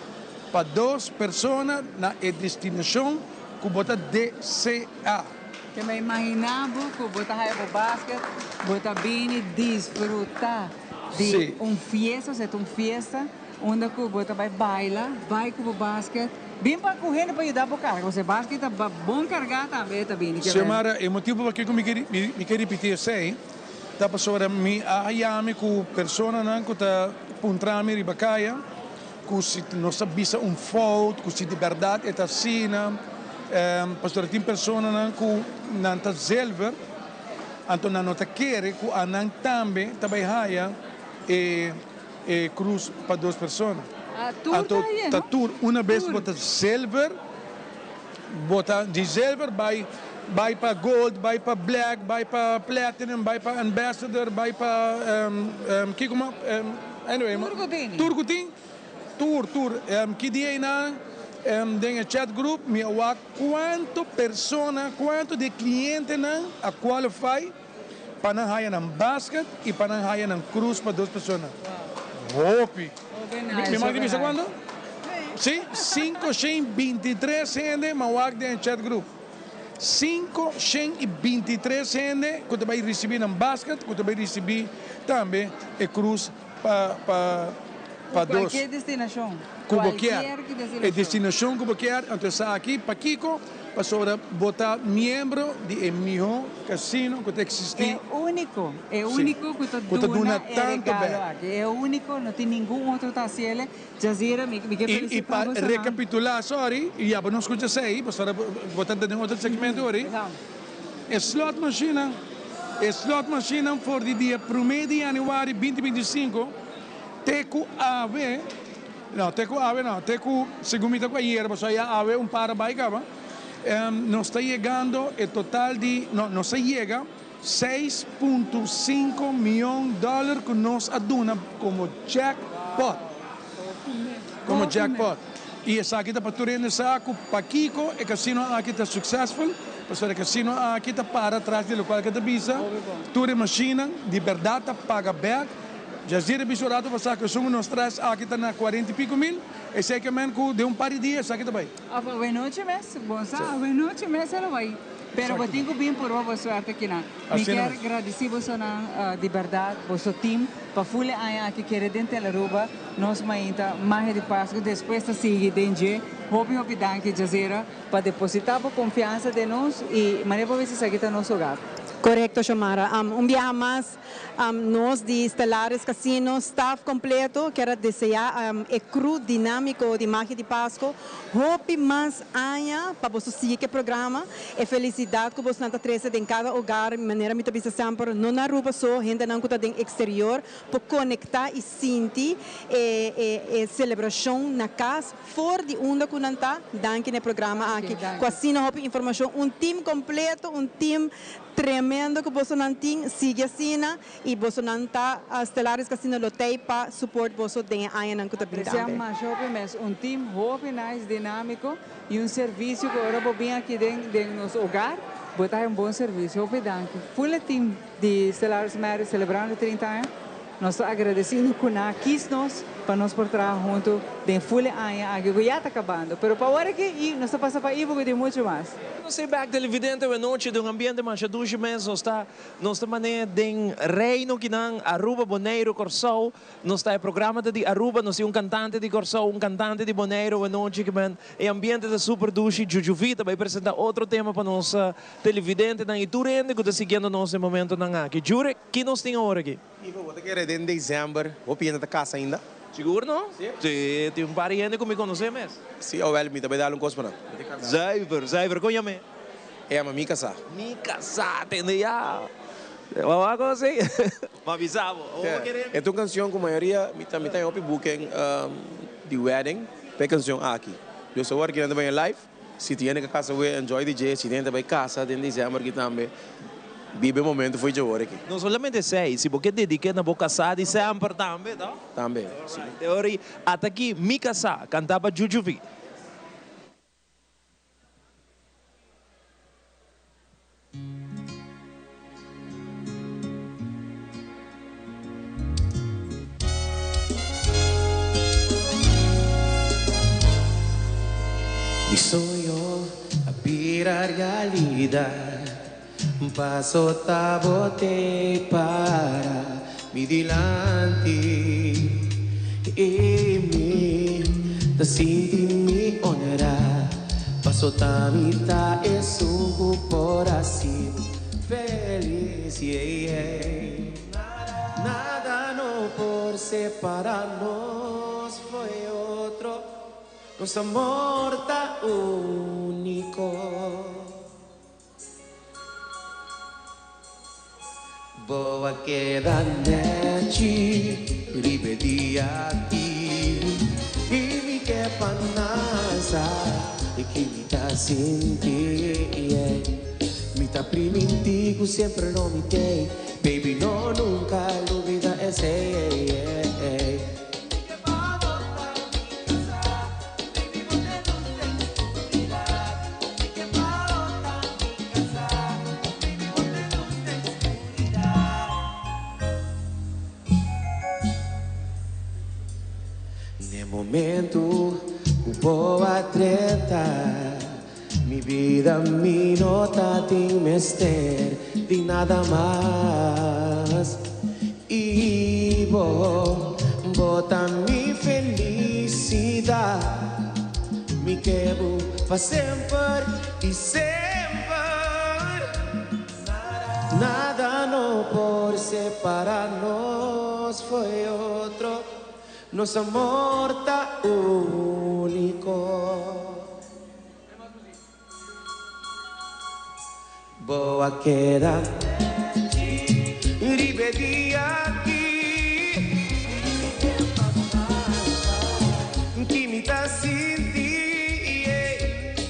para 2 pessoas na destinação que bota DCA. Que me imaginava que bota aí para basket, bota bem desfrutar de fiesta, fiesta, onde que bota vai bailar, vai com o basket, bem para correr para ajudar para carregar, você basket tá bom carregar também, tá bem. Semara, o motivo por que eu me quero repetir assim, tá passando me ayame com pessoa não que tá puntrame ribacaia, que se não sabe fault, que se de verdade é assim, pastor tem pessoa não que não tá zelver, então não tá querer que a não também também haya e cruz para 2 pessoas. Então tá tour uma vez bota silver, bota de silver vai para gold, vai para black, vai para platinum, vai para ambassador, vai para que como anyway, Turcotin, tour, que dia ainda dentro chat group me awak quanto de cliente não a qualify para não haya na basket e para não haya na cruz para 2 pessoas. Hopi. Me manda isso quando? Sim, 523 gente mawak dentro chat group. 523 gente que tu vai receber na basket, que tu vai receber também a cruz para 2. Qualquer destinação. Qualquer destinação que quer, então está aqui para Kiko, para botar membro de Emiho Casino que existe. É único que tu dona tanto bem. É único, não tem nenhum outro taciele. Jazira, me e para recapitular, sorry, e já não escuta aí, para botar em outro segmento hoje. Slot machine for the dia 1 de janeiro 2025, teco ave, teco segundo com a hierba, só já ave par baicava. Nos está chegando o total de, nos chega $6.5 milhões que nos aduna como jackpot. E essa aqui está para turno saco para Kiko, e casino aqui está successful, porque o casino aqui está para trás do local que está visa, turno machine, de verdade paga back. Jazira bisurado para que somos nós traz aqui está na 40 e pico mil, e sei que de par de dias aqui também. Boa noite mesmo, bom sábado, boa noite mesmo ela vai. Pero eu tenho bem por boa sorte aqui na. Me quero agradecer você na de verdade, você time, para fully aqui que dentro da Aruba, nós mainta mais de Páscoa depois da seguir dentro. Hope danke Jazira para depositar a confiança de nós e maneira para ver se aqui está nosso hogar. Correcto, Xiomara. Día más, nós de Stellaris Casino, staff completo, quero desejar cru dinámico de Magia de Páscoa. Hope mais aña para você seguir o programa. E felicidade que você está trazendo em cada hogar, de maneira muito bem sempre, não na rua só, gente não está no exterior, para conectar e sentir a celebração na casa, fora de onde você está, dentro do programa aqui. Casino, Hope, informação, time completo, time tremendo que você não tem, sigue assim, e você não está a Stellaris Casino lotei para suporte você tem aí na conta brindada. Um time hope nice, dinâmico e serviço que agora vem aqui dentro do nosso hogar, botar bom serviço. Hope danke. Full team de Stellaris Mary celebrando 30 anos. Nós agradecendo com aqui nós para nós por trabalhar junto de full año que já está acabando. Pero para agora que nós passa para ir de muito mais. Não sei back televidente a noite de ambiente mais doce mesmo está nossa maneira de reino que não Aruba Bonaire Corsou nós está programa de Aruba nós temos cantante de Corsou cantante de Bonaire a noite que man e ambiente de super doce Jujuvita vai apresentar outro tema para nossa televidente na Iturende que está seguindo nosso momento na aqui jure que nós temos hora aqui. Vou ter que em dezembro vou pintar da casa ainda. Seguro não? Sim. Tem pariente que me conhece mesmo? Sim, eu me também dá coisa para Zaiver, conhece-me? É a minha casa. Minha casa, entende já? Vamos a conseguir. Me avisamos. Esta canción con mayoría, também tem op boeken de wedding, pe canção aqui. Eu sou aqui ainda bem live. Se tiene que casa we enjoy DJ, se tiene também casa, tem dezembro aqui também. Vive o momento foi de hora aqui. Não somente sei, se você dedica na boca casa de sempre também, tá? Também. Teoria, até aqui, mi casa cantava Juju V. Mi sonho a virar realidade. Paso tabote para mi dilante. E mi ta sinti mi honra. Paso tamita e sugo por assim. Feliz, Nada no por separarnos foi outro. Nosso amor tá único. Boa queda neti, ripeti aqui. E mi che panasa, e que mi tá senti. Mi tá primitivo, sempre lo mi dei. Baby, no, nunca olvida ese. Momento, boa treta, mi vida, mi nota tem mister, de nada mais. E bota mi felicidade, me quero para sempre e sempre. Nada não por separar-nos foi outro. Nosso amor tá único. Boa queda, ripeti aqui. Que me tá sentindo,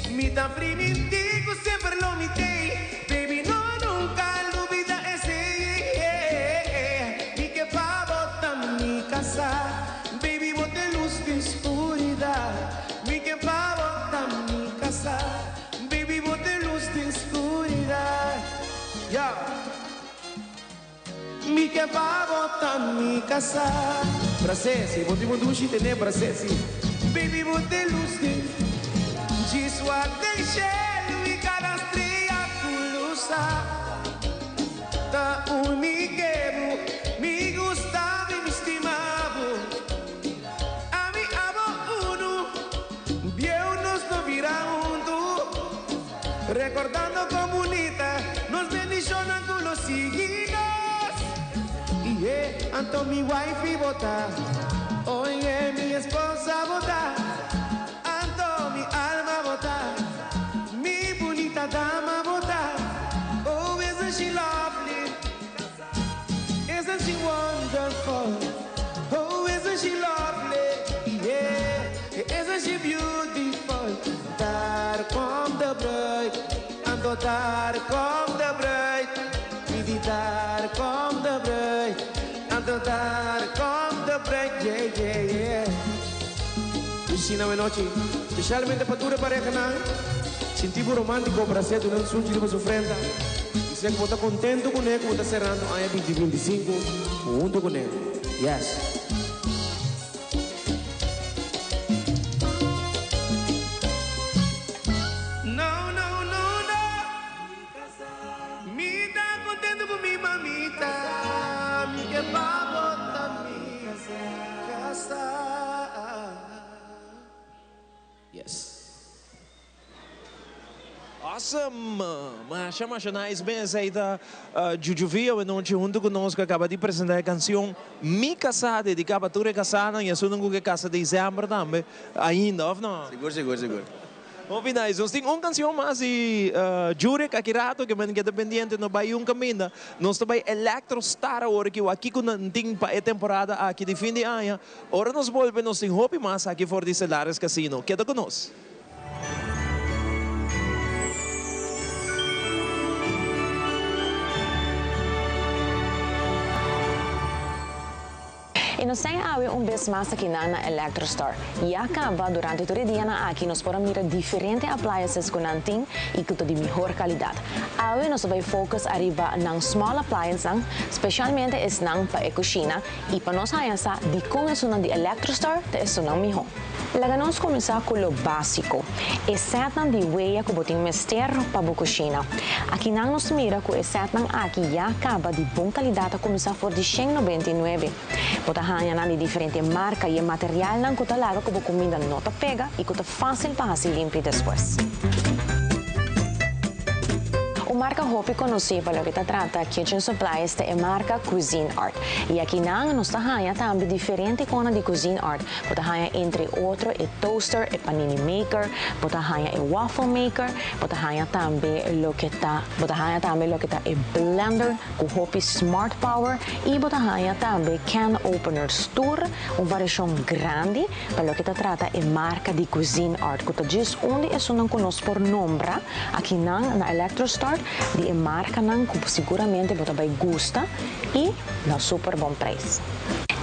me tá primitivo, sempre lo me tem. Baby, no, nunca olvida esse. Me que pa botar mi casa. Mi que pa botar mi casa, baby, bote luz de escuridad. Yeah. Mi que pa botar mi casa, bracesi, bote mo dushi tene bracesi, baby, bote luz de Giswa deixei e cada estrela culusa, ta uniquebo, me gustava e me estimava. Recordando como bonita nos bendicionan con los signos. Y anto mi wife bota, oye mi esposa bota, anto mi alma bota, mi bonita dama bota. Oh, isn't she lovely? Isn't she wonderful? Oh, isn't she lovely? Yeah, isn't she beautiful? Daar komt de bruid, en tot daar komt de bruid. Wie daar komt de bruid, en tot daar komt de bruid. Yeah, yeah, yeah. Cristina Menotti, specialmente para tu pareja, sentivo romântico para ser durante su última ofrenda. E se você está contente com ele, está cerrando a 2025 junto com ele. Yes. Awesome! Mas nice bem aceita Juju V, a noite junto conosco acaba de apresentar a canção Mi Casa, dedicada a toda a casa, e a sua casa de dezembro também, ainda, ou não? Seguro. Hopi nice. Nós tem canção mais e Jurek aqui rato que man que dependente no Bayung caminha. Nós também Electrostar agora que aqui com tem para a temporada aqui de fim de ano. Ora nós volvemos tem hopi mais aqui for de Stellaris Casino. Queda conosco. E nos tem vez mais aqui na Electrostar. E acaba durante todo o dia aqui nós podemos mirar diferentes appliances com nanting e com de melhor qualidade. Hoje nós vamos focar arriba na small appliances, especialmente es nang para a cozinha e para nós essa de como é de Electrostar te é nang melhor. Laga nós começar com o básico. É setan de weia que botem mester para a cozinha. Aqui nang nós mira que é setan aqui já acaba de boa qualidade a começar por de 199. Hanya na di diferente marca e material nang kuta laga kubo comida nota pega e kuta fácil para se limpar depois. O marca Hopi conhecido pelo que trata kitchen supplies é marca Cuisine Art. E aqui nang nos hanya também diferente cona de Cuisine Art. Pota hanya entre outro é toaster, é panini maker, pota hanya é waffle maker, pota hanya também lo que tá é blender com Hopi Smart Power e pota hanya também can opener tour, uma variação grande pelo que trata é marca de Cuisine Art. Kuta diz onde é não conosco por nome aqui nang na Electrostar de marca nang que seguramente você vai gostar e dá super bom preço.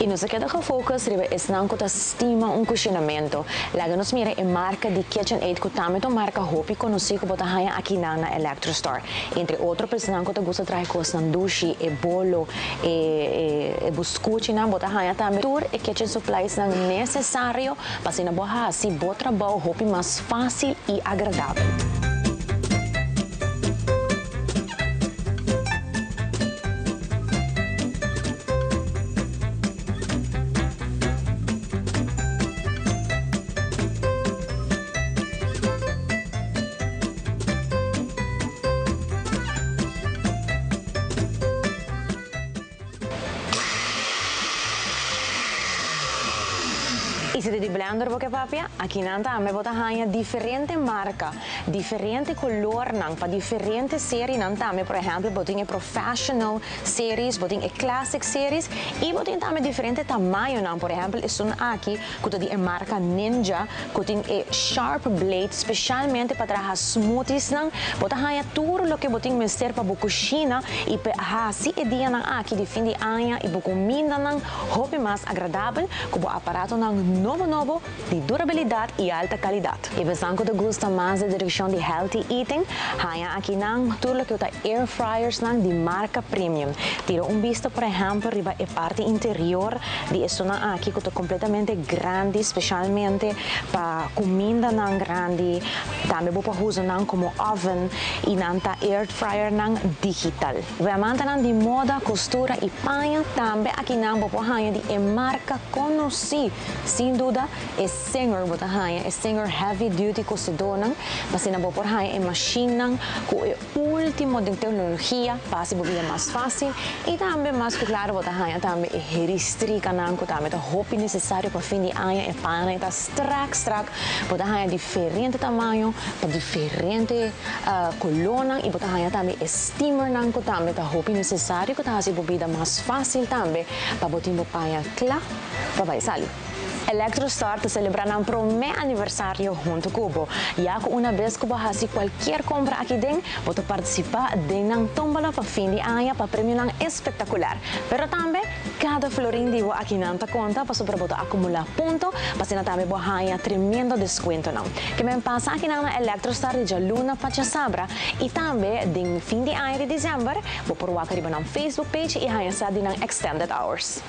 E nós queda que focus riba es nang que estima cozinamento. Laga nos mira é marca de KitchenAid que também marca Hopi conhecido que você hanya aqui na Electrostar. Entre outros personas que gosta trazer coisas na dushi, e bolo, e buscuchi na você hanya também tour e kitchen supplies nang necessário para se na boa assim bom trabalho Hopi mais fácil e agradável. E se de blender porque papia, aqui nanta me bota hanya diferente marca, diferente color nang pa diferente série nanta me por exemplo botin é professional series, botin é classic series e botin também diferente tamanho nang por exemplo é aqui que de marca Ninja, que tem é sharp blade especialmente para trabalhar smoothies nang bota hanya tudo lo que botin mester para cozinha e se é dia nang aqui de fim de ano e comida nang Hopi mais agradável como aparato nang novo de durabilidade e alta qualidade. E pensando que gosta mais da direção de healthy eating, hanya aqui nang tudo que air fryers nang de marca premium. Tiro visto por exemplo riba a parte interior de isso nang aqui que completamente grande, especialmente para comida nang grande, também vou para usar nang como oven e nanta air fryer nang digital. Obviamente nang de moda, costura e panha também aqui nang vou para hanya de marca conhecida, sem dúvida é Singer bota hanya, é Singer heavy duty cosedonang, mas na por hanya é machine nang com é último de tecnologia, para se vida mais fácil e também mais claro bota hanya também é heristrica nang com também Hopi necessário para fim de ano é pana está strak bota hanya diferente tamanho, para diferente color e bota hanya também é steamer nang com também Hopi necessário que tá se vida mais fácil também para botar panha claro para vai sair. Electrostar te celebra um primeiro aniversário junto Cubo. Já que uma vez que você qualquer compra aqui dentro, você participa de uma tombola para fim de ano para prêmio espetacular. Pero também, cada florim de aqui nanta conta para sobre você acumular ponto, para se também você tremendo desconto não. Que me passa aqui na Electrostar de Luna para Sabra e também de fim de ano de dezembro, vou por aqui na Facebook page e hanya sa din ng extended hours.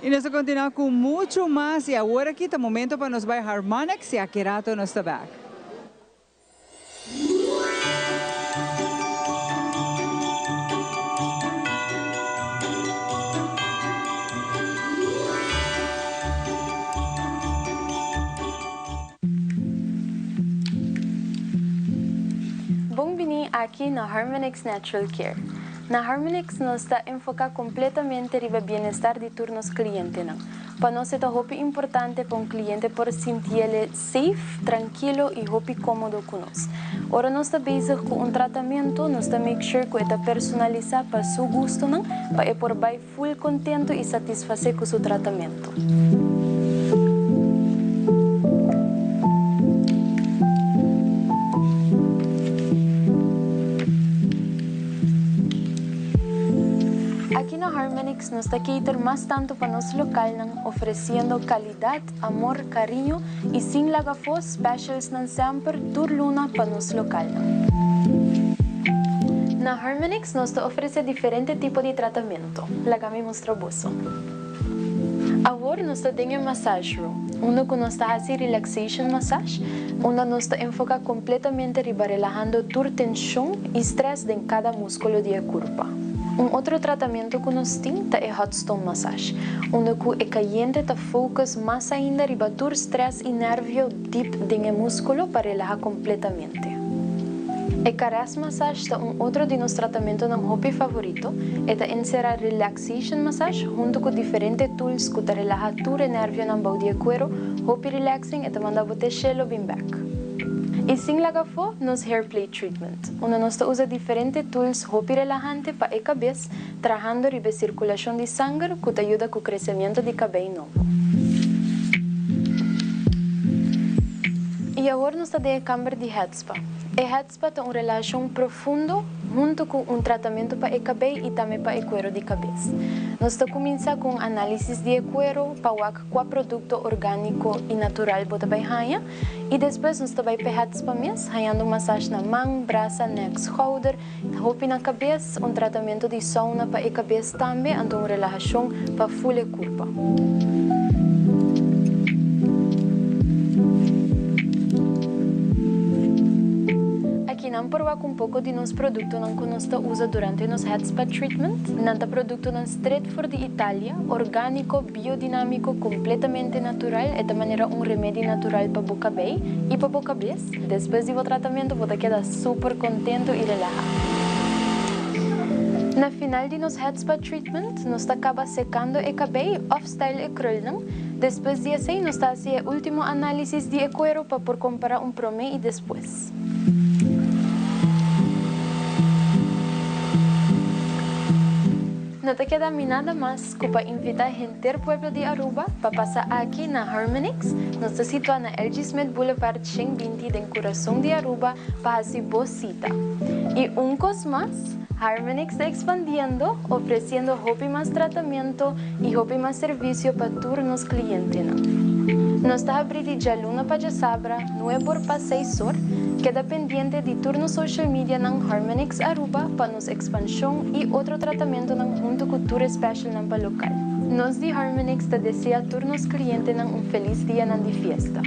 Y nos continúa con mucho más y ahora aquí está el momento para nos vai Harmonix y aquí rato nos está back. Bom-vindo aqui na Harmonix Natural Care. Na Harmonix nos está enfocado completamente en el bienestar de turnos clientes. Para nosotros es muy importante para un cliente por sentirse safe, tranquilo y muy cómodo con nosotros. Ahora nos está busy con un tratamiento, nos está make sure que está personalizado para su gusto, para por vai full contento y satisfacer con su tratamiento. Aquí en Harmonix nos está cater más tanto para nos local, ofreciendo calidad, amor, cariño y sin lagafos specials siempre tur luna para nos local. Na Harmonix nos ofrece diferentes tipos de tratamiento. Lagami mostra boso. Ahora nos tem massage room, uno que nos hace relaxation massage, uno nos enfoca completamente relajando tu tensión y estrés de cada músculo de cuerpo. Un otro tratamiento que nos tem es hot stone massage, uno que es caliente te focus más ainda riba tu estrés y nervio deep de músculo para relajar completamente. El caress massage es un otro de nuestros tratamientos en hobby favorito, es encerrar relaxation massage junto con diferentes tools que te relaja tu nervio en el de cuero, hobby relaxing y te manda bote shelo bin back. Y sin lagafo, nos hair play treatment, uno nos usa diferentes tools hobby relajante para el cabeza, trabajando en la circulación de sangre que te ayuda con el crecimiento de cabello nuevo. Y ahora nos está de cambio de head spa. El head spa es una relación profunda junto con un tratamiento para el cabello y también para el cuero de cabeza. Nos comienza con análisis de cuero para cuál producto orgánico y natural bota baihaya y después nos va a head spa mes, hayando masaje na mão, braça, neck, shoulder, hopi na cabeza, un tratamiento de sauna para el cabeza también, ando una relación para full el cuerpo. Aquí nos probamos un poco de los productos que nos usa durante los head spa treatment. Nanta producto straight for de Italia, orgánico, biodinámico, completamente natural, de manera un remedio natural para boca cabello y para boca cabeza. Después del tratamiento, vos quedar súper contento y relajado. Na final de los head spa treatment, nos acaba secando el cabello off-style el krullen. Después de eso, nos hace el último análisis de cuero para por comparar un prome y después. No te queda nada más que para invitar a gente del pueblo de Aruba para pasar aquí en Harmonix. Nos situamos en el Smith Boulevard 20 en corazón de Aruba para hacer cita. Y un cosa más, Harmonix está expandiendo, ofreciendo hobby más tratamiento y hobby más servicio para turnos clientes. Nos está abriendo ya luna para sabra, 9 por 6 horas. Queda pendiente de turno social media en Harmonix Aruba para nos expansión y otro tratamiento junto con tour special en el local. Nos de Harmonix te desea turnos clientes un feliz día de fiesta.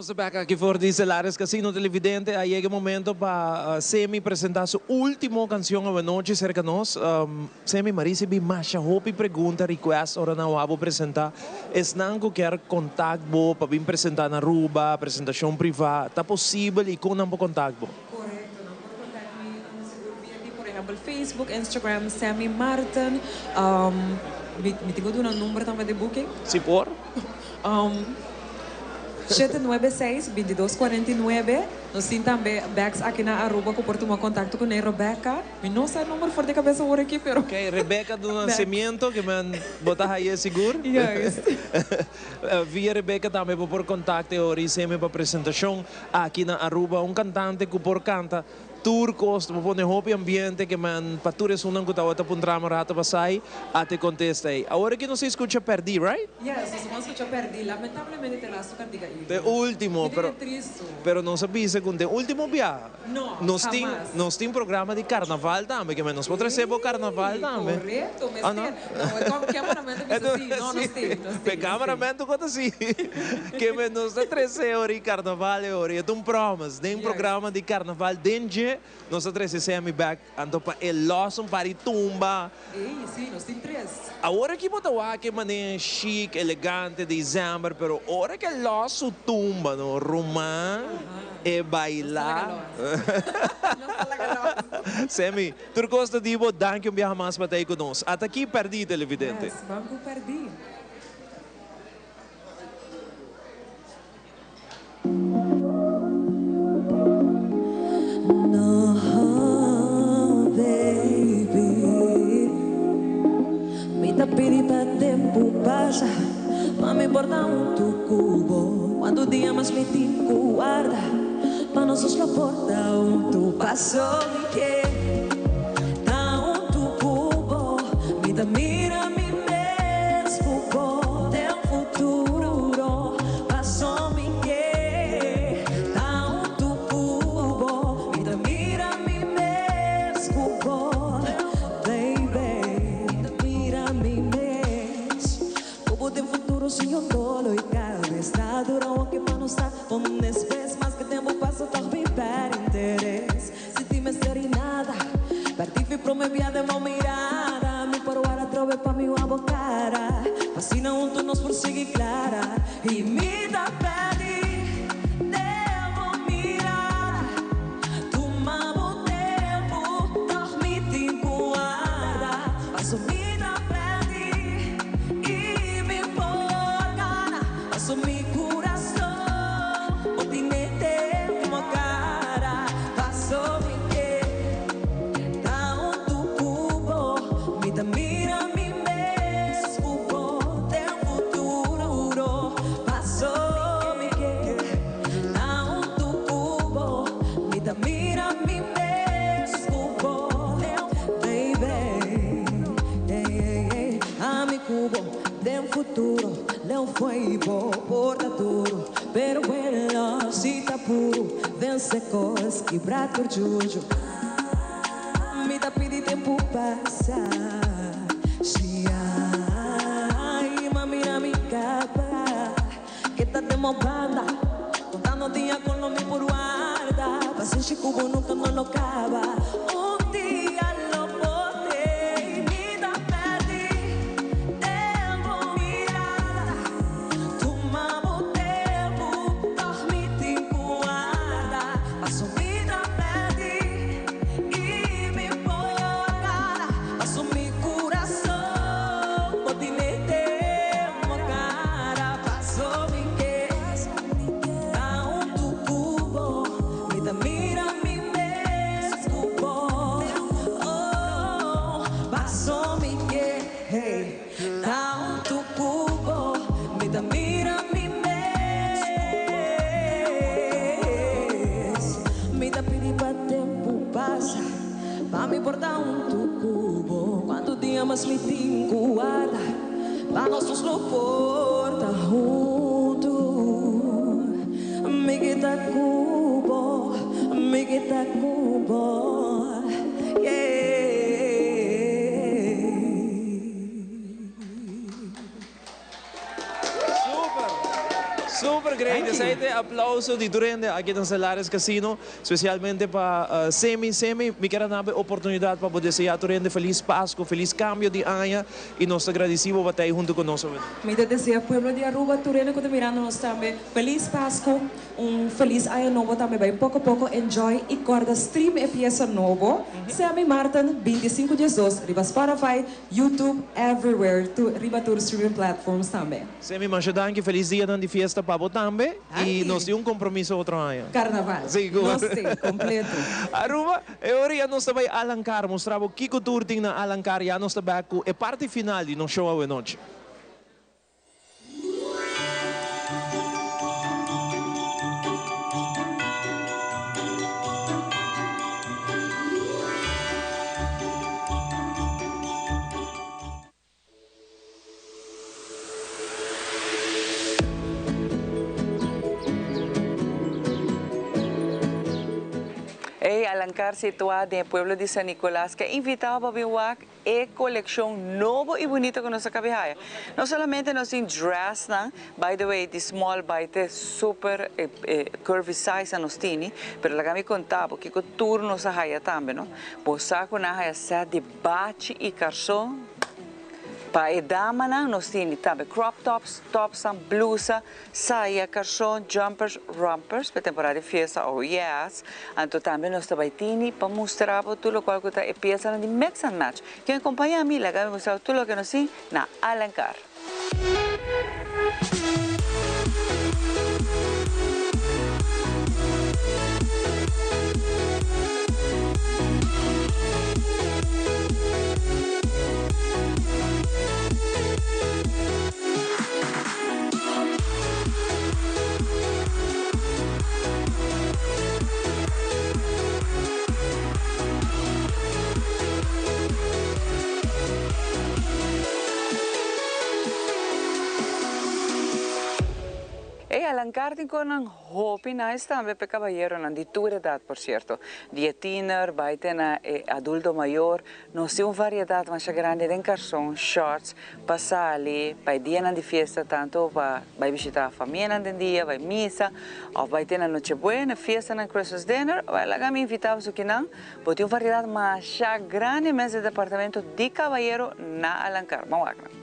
Estamos back aqui por Estelares Casino Televidente. Aí chega o momento para Semi apresentar sua última canção da noite cerca de nós. Semi, Marisa, vi mais hope pergunta, request, ora não vou apresentar. Não que quer contato para vir apresentar na Aruba, apresentação privada. Está possível e com não contato? Correcto, não pode contato-me por exemplo, Facebook, Instagram, Semi Martin. Me tenho um número também de booking. Se por? 796-2249. Nós temos também bags aqui na Aruba que porto um contato com a Rebeca. Eu não sei o número for de cabeça agora aqui, pero... Ok, Rebeca do Nascimento, que me botar aí seguro. Yes. Via Rebeca também por contato e sempre para apresentação aqui na Aruba. Um cantante que por canta turcos, para pôr no ambiente que man patures unang que tawata puntrama rata pasay ate contesta aí. Agora que não se escuta perdi, right? Yes, nós vamos escutar perdi. Lamentavelmente te la açúcar diga isso. De último, pero não sabia se com de último viaje. Não, nós tem programa de carnaval também, que nós pode receber o carnaval também. Correto, mas não é cameraman diz assim, não, nós temos. Cameraman tu conta assim, que nós te 13 horas de carnaval e é um promise, tem programa de carnaval dentro noche, nosotros hacemos back, anto pa el loss un pari tumba. Sí, nós temos 3. Agora que botar que maneira chic, elegante, dezembro, pero hora que el loss tumba, no, román, e bailar. Semi, tu gosta de bo, danke um viaje mais para ter conosco. Até aqui perdi, televidente. Yes, vamos perdi. No, baby. Me tá pedindo para tempo passa, mas me importa tu cubo. Quando o dia mais me tico guarda, para nós só porta tu passo que tá tu cubo. Me tá mira me mesmo por teu futuro. Passo me que tá tu cubo. Me tá mira me mesmo por baby. Me tá mira me mesmo. Cubo teu futuro sem eu dolo e cabeça dura o que para nós tá com espécie, mas que tempo passa tá bem per interesse. Se ti me serenada, parti pro me via de mão mirada, me por guarda trove pa mi abocada, fascina junto nos por seguir clara e me dá pedi, devo mirar, tu mamo tempo, dormi te guarda, passo me dá pedi e me porgana, passo mi coração. Futuro, Leão foi bom, porta duro, pero bueno, si tá puro, vence cos, quebrar por jujo. Me dá pedi tempo passar, se ai, mami na minha capa, que tá demorando, contando dia com nome por guarda, paciência cubo nunca não lo acaba. Dia lo botei, me dá pedi. Me importa tu cubo, quando o dia mais me tinco guarda, para nós nos lo porta junto. Me quita cubo, yeah. Super grande, aceite aplauso di Turende aqui no Stellares Casino, especialmente para Semi, me quero dar a oportunidade para poder dizer a Turende feliz Páscoa, feliz cambio de ano e nós agradecemos por estar junto conosco. Me desejo pueblo de Aruba, Turende que está mirando nós também, feliz Páscoa, feliz ano novo também, vai pouco a pouco enjoy e corda stream e pieza novo. Semi Martin, 25 de Jesus, riba Spotify, YouTube, everywhere, riba tour streaming platforms também. Semi, mas danke, feliz dia de fiesta para você também e nós temos compromisso outro ano. Carnaval. Seguro. Nós temos, completo. Aruba, agora nós também alancar, mostrar o que tour tem na alancar, já nós também com a parte final de nosso show à noite. Alencar situado en el pueblo de San Nicolás, que invitaba a ver la colección nueva y bonita que nos acabamos. No solamente nos tiene dress, by the way, the small bite super curvy size nos tiene, pero la que me contaba que el tour nos haya también, ¿no? Pues saco na haya set de bachi y calzón. Para a dama nós temos também crop tops, blusa, saia, calção, jumpers, rompers para temporada de festa ou yes. Então também nós também temos para mostrar para tudo o qual que é peça de mix and match. Quem acompanha a mim, lá vai mostrar tudo o que nós temos na Alencar. Alencar con un hobby nice también para caballero, de toda edad, por cierto. De teenager, baita adulto mayor, nos tiene una variedad más grande de calzón, shorts, para salir, para día de fiesta, tanto para visitar a familia en el día, para misa, o para tener noche buena, fiesta en Christmas dinner, o la que me invitaba a que no, pero tiene una variedad más grande en el departamento de caballero na Alencar. Vamos a ver.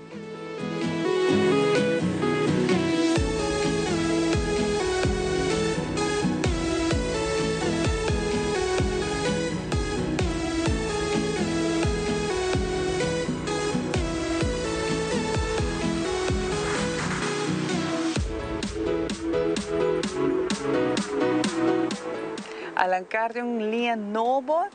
Alencar de una línea nueva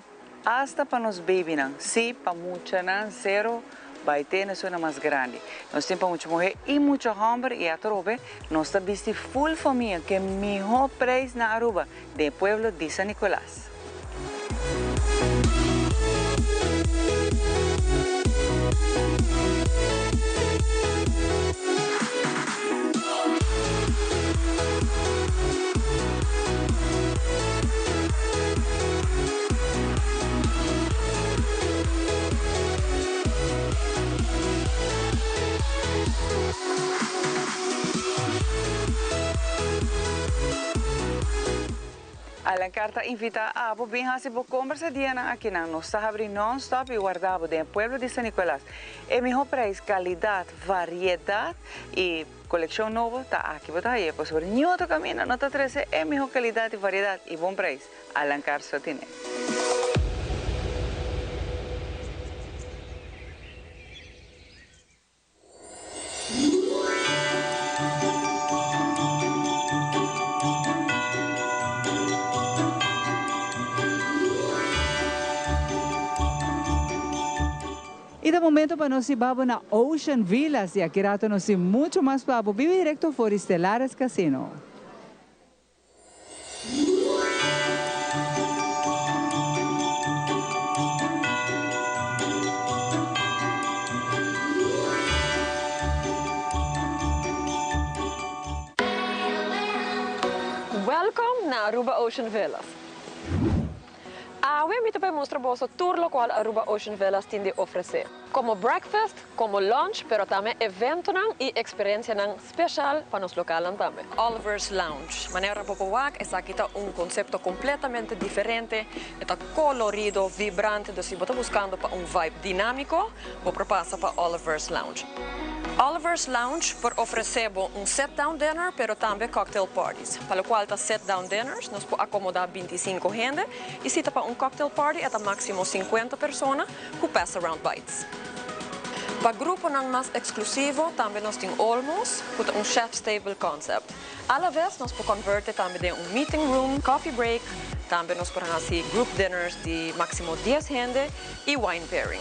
hasta para los bebés, sí, para muchas, cero, va a tener una más grande. Nos tenemos para muchas mujeres y muchos hombres y a trobe, nos está visto full familia que mejor precio na Aruba del pueblo de San Nicolás. Alencar invita a bem assim por conversa diana aqui não nós abrimos non-stop e guardamos do pueblo de San Nicolás. É melhor preço, qualidade, variedade e coleção nova tá aqui botar aí, pois sobre nenhum outro caminho não tá trazendo é melhor qualidade, variedade e bom preço. Alencar só tem. E de momento para nós vamos na Ocean Villas e aqui rato nós temos muito mais para viver direto for Estelares Casino. Welcome na Aruba Ocean Villas. Hoy me voy a mostrar todo lo cual Aruba Ocean Villas tiene de ofrecer. Como breakfast, como lunch, pero también evento y experiencia especial para los locales también. Oliver's Lounge. Manera popular es aquí un concepto completamente diferente, está colorido, vibrante, entonces si estás buscando para un vibe dinámico, vos propasa para Oliver's Lounge. Oliver's Lounge por ofrecer un sit-down dinner, pero también cocktail parties. Para lo cual, sit-down dinners nos puede acomodar 25 gente y si para un cocktail party, hasta máximo 50 personas con pass-around bites. Para grupo más exclusivo, también nos tiene Olmos, con un chef's table concept. A la vez, nos puede convertir también en un meeting room, coffee break, también nos pueden hacer group dinners de máximo 10 gente y wine pairing.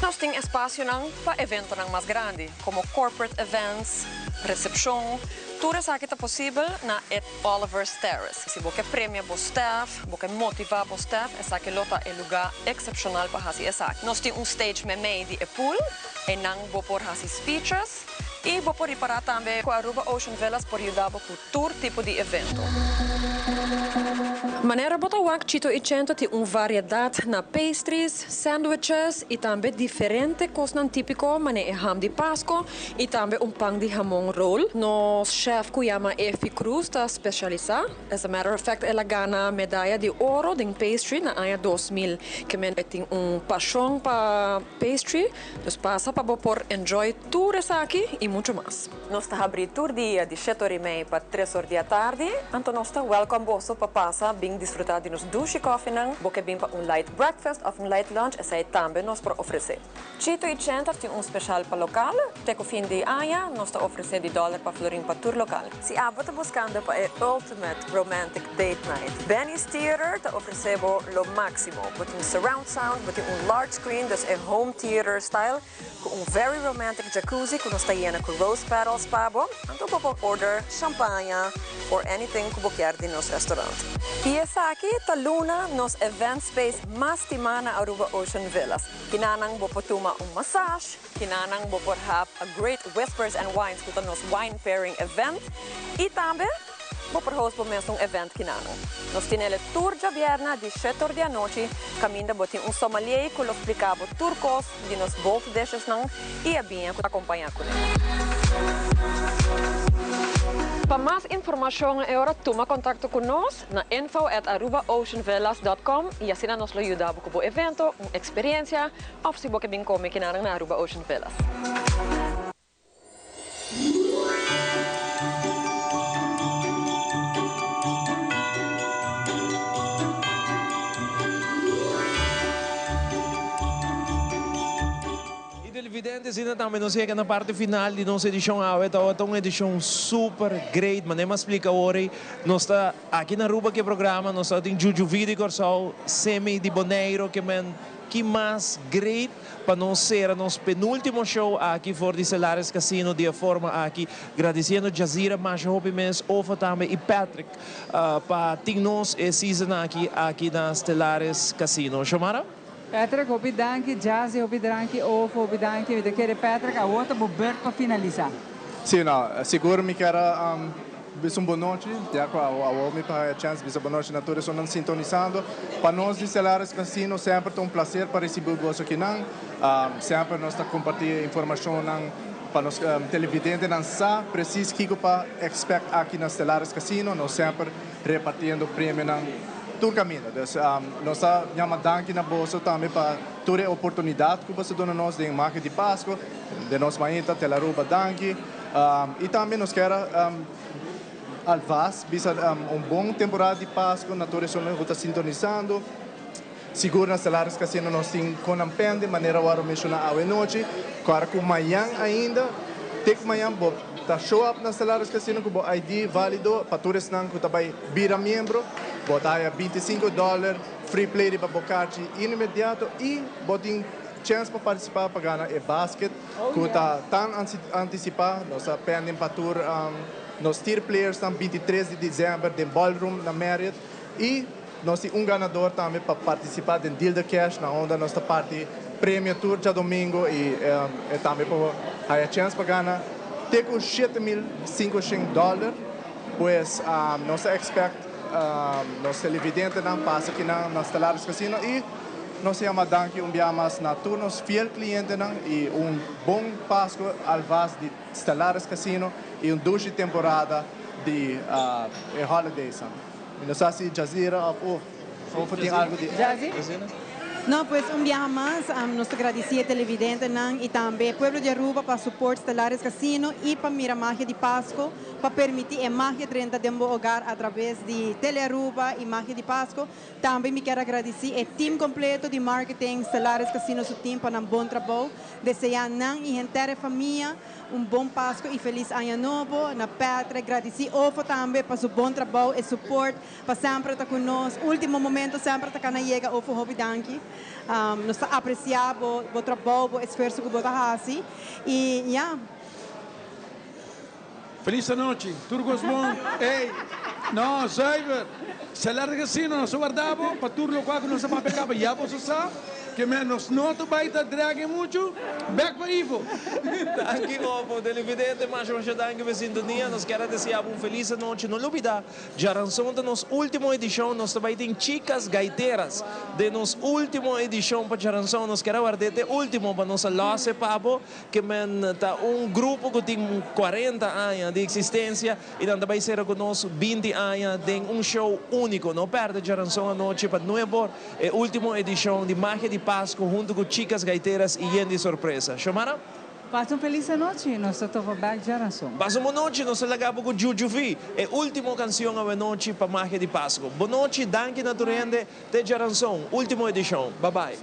Nós temos espaço para eventos mais grandes, como corporate events, recepção. Tudo isso aqui é possível na Oliver's Terrace. Se você premia o staff, você motiva o staff, essa aqui é um lugar excepcional para fazer isso. Nós temos stage meio de pool, e não vou por fazer speeches, e vou por reparar também com a Aruba Ocean Villas por ajudar com todo tipo de evento. Maneira botawak chito e cento ti variedade na pastries, sandwiches e também diferente coisas típico mané ham de Páscoa e também pão de jamón roll. Nos chef kuyama Efi Cruz está especializado. As a matter of fact, ela gana medalha de ouro em pastry na ano 2000. Que men tem paixão para pastry, dus passa para por enjoy tudo isso aqui e muito mais. Nós está abrindo todo dia de 7h30 para 3h da tarde. Então nós está welcome bosso para passar bem desfrutar de nos douche coffee nang, boke bem para light breakfast ou light lunch, essa é também nós para oferecer. Chito e Center tem especial para local, teco fim de ano, nós está oferecer de $1 para florim para tour local. Se a está buscando para ultimate romantic date night, Benny's Theater está oferecendo lo máximo, botem surround sound, botem large screen, dus home theater style, com very romantic jacuzzi, com nós está llena com rose petals pabo, então pode order champanhe or anything que boquear de nos restaurante. E essa aqui tá luna nos event space mas timana Aruba Ocean Villas. Kinanang bo potuma massage, kinanang bo por have a great whispers and wines kuta nos wine pairing event. E também bo por host bo mesmo event kinanang. Nos tinele tour de vierna de 7h da noite, caminda botin sommelier que lo explicava turcos de nos both dishes nang e a bem acompanhar com ele. Para mais informação, agora toma contato conosco na info@arubaoceanvillas.com e assim nos ajuda com o evento, uma experiência, ou se você bem come aqui na Aruba Ocean Villas. Televidentes, ainda também não chega na parte final de nossa edição AWE, é uma edição super great, mas nem me explica hoje. Nós está aqui na Aruba que programa, nós está em Jujuvi de Corsol, Semi de Bonaire, que mais great para nós ser nosso penúltimo show aqui fora de Stellaris Casino, de forma aqui, agradecendo Jazira, mas obviamente, Ofa também e Patrick, para ter nós esse season aqui na Stellaris Casino. Chamara? Patrick, hopi danki, Jazzy, hopi danki, Ofo, hopi danki. We querem Patrick, a outra Bert para finalizar. Sim, não, seguro me que era uma boa noite, já que a homem para a chance, uma boa noite na todos estão sintonizando. Para nós de Stellaris Casino sempre é um prazer para receber você aqui não, sempre nós está compartilhando informação não para os televidentes não sabe preciso que para expect aqui na Stellaris Casino, nós sempre repartindo prêmio não. Todo caminho. Nós estamos dando na bolsa também para toda a oportunidade que você dá nós de marca de Páscoa, de nós mainta, de la Aruba Danki. E também nós queremos alvas, bom temporada de Páscoa, na toda a zona que está sintonizando. Seguro na Stellaris Casino nós temos com a pen de maneira que eu mencionar a noite. Claro que amanhã ainda, tem que amanhã tá show up na Stellaris Casino com o ID válido para todos que também vira membro. Botar $25, free play para bocachi imediato e botem chance para participar para ganhar e basket que está tão antecipado, nós pendem para tour nos tier players estão 23 de dezembro de ballroom na Marriott e nós temos ganador também para participar do deal de cash na onda nossa parte prêmio tour de domingo e também para a chance para ganhar tem $7,500 pois nós expect nós televidentes não passa aqui na Stellaris Casino e nós chamamos danke enviamos na turnos fiel cliente não e bom Páscoa alvas de Stellaris Casino e douche temporada de holidays. Não sei se Jazira ou tem algo de Jazira? No, pues un viaje más, nos agradecía a televidentes y también Pueblo de Aruba para soporte Stellaris Casino y para Mira Magia de Pasco, para permitir a Magia 30 de hogar a través de Tele Aruba y Magia de Pasco. También me quiero agradecer al team completo de marketing Stellaris Casino, su team para un buen trabajo. Desear y entera familia bom Pasco e feliz ano novo. Na Petra, agradecer Ofo também para seu bom trabalho e suporte, para sempre estar conosco. Último momento, sempre estar na chega Ofo Hobby Danki. Nós apreciamos o trabalho, o esforço que você faz. E, yeah. Feliz noite, Turgos bom. Ei, no, Cyber. Stellaris Casino, nós guardamos para turno qua que nós vamos pegar, já você sabe. que menos no te baita draghe mucho, back para Ivo. Danke Opo, televidente, mas vamos dar em sintonia, nós queremos desejar feliz noite, não olvidar, já ranção da nossa última edição, nós também tem chicas gaiteiras, de nossa última edição para Charanção, nós queremos guardar até último para nossa loja Pabo, que tá grupo que tem 40 anos de existência e também será conosco 20 anos de show único, não perde Charanção a noite para novo, é a última edição de Magia de Páscoa junto com chicas gaiteiras e de surpresa. Chamara? Passa feliz noite, nós estamos back de Aranção. Passa uma noite, nós lagamos com Jujuvi, é a última canção a noite para Magia de Páscoa. Boa noite, danke naturende de Aranção, última edição. Bye bye.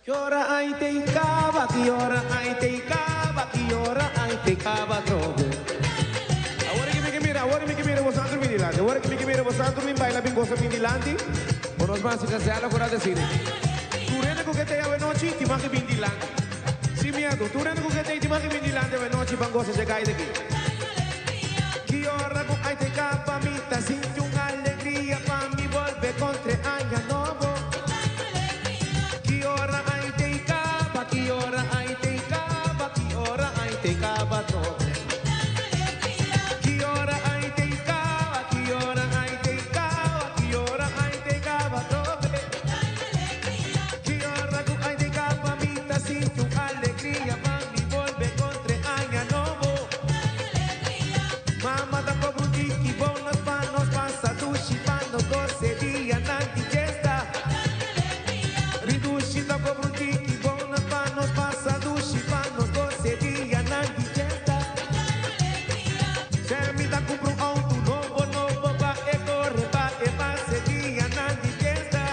Que hora ai te cava, que hora ai te cava, que hora ai te cava trobe. Agora que me mira, você anda dormindo. Agora que me mira, você anda dormindo, baila bem gosta bem dilante. O nos mas que se ala cora decir. Tu rende com que te ave noite, ti mangi bem dilante. Si miedo, tu rende com que te mangi bem dilante, ave noite ban gosta se cai daqui. Que hora com ai te cava, mi ta sinto uma alegria para me volver contra año novo. Que hora ai te cava, que hora ai te cava, que hora ai te cava todo. Que hora ai te cava, que hora ai te cava, que hora ai te cava todo. Que hora tu ai te cava, mi ta sinto alegria, mami volve contra año novo. Mama da cobro que bom nos passa do chipano 12 dias na digesta. Riduci da cobro que bom nos passa do chipano 12 dias na digesta. Se me dá compro auto novo va e corre va e passe dia na digesta.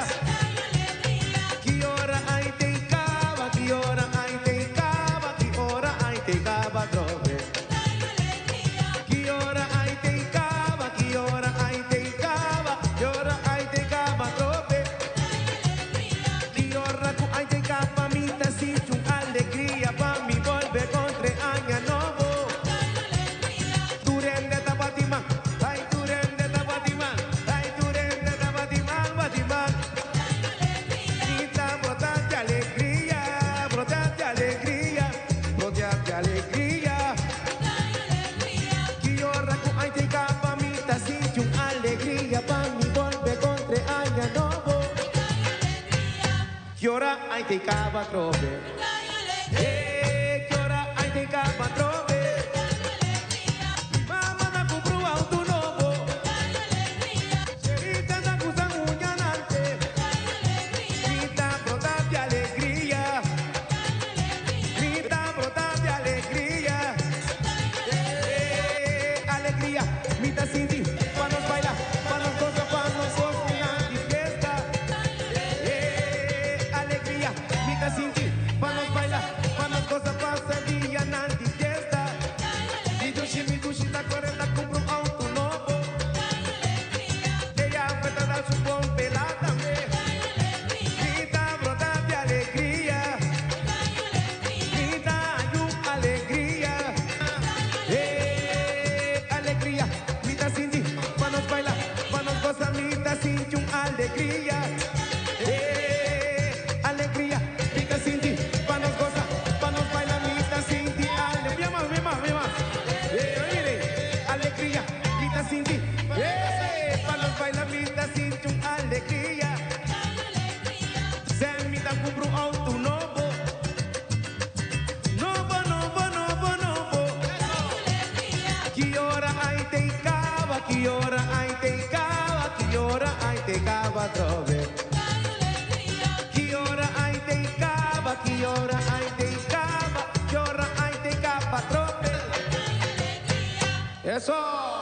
Que hora ai te cava, que hora ai te cava, que hora ai te cava trove. Que hora ai te cava, que hora ai te cava, que hora ai te cava trove. Que hora tu ai te cava, mi ta sinto alegria pa mi volver contra año novo. Tu rende ta batiman, ai tu rende ta batiman, ai tu rende ta batiman. Mita brotar de alegria, brotar de alegria, brotar de alegria. Que hora tu ai te cava, mi ta sinto alegria pa mi volver contra año novo. Que hora ai te cava trove. Que hora ai te cava trove. Mama na compro auto novo. Serita na cusa unha nante. Mita brotar de alegria. Mita brotar de alegria. Alegria, mita sinti, pa nos bailar, pa nos gozar, pa nos gozar de fiesta. Alegria, mita sinti, pa nos bailar, pa nos gozar, passa dia na digesta. Me dushi da correta, compro auto novo. Ella feta da su bom pelada me. Mita brota de alegria. Mita ayu alegria. Alegria, mita sinti, pa nos bailar, pa nos gozar, mita sinti alegria. Alegria, mita sinti, pa nos gozar, pa nos bailar, mita sinti alegria. Mi más. Alegria, mita sinti, pa nos bailar, mita sinti alegria. Se mita compro auto novo. Que hora ai te cava, que hora ai te cava, que hora ai te cava trove. Que hora ai te cava, que hora ai te cava, que hora ai te cava trove. Eso.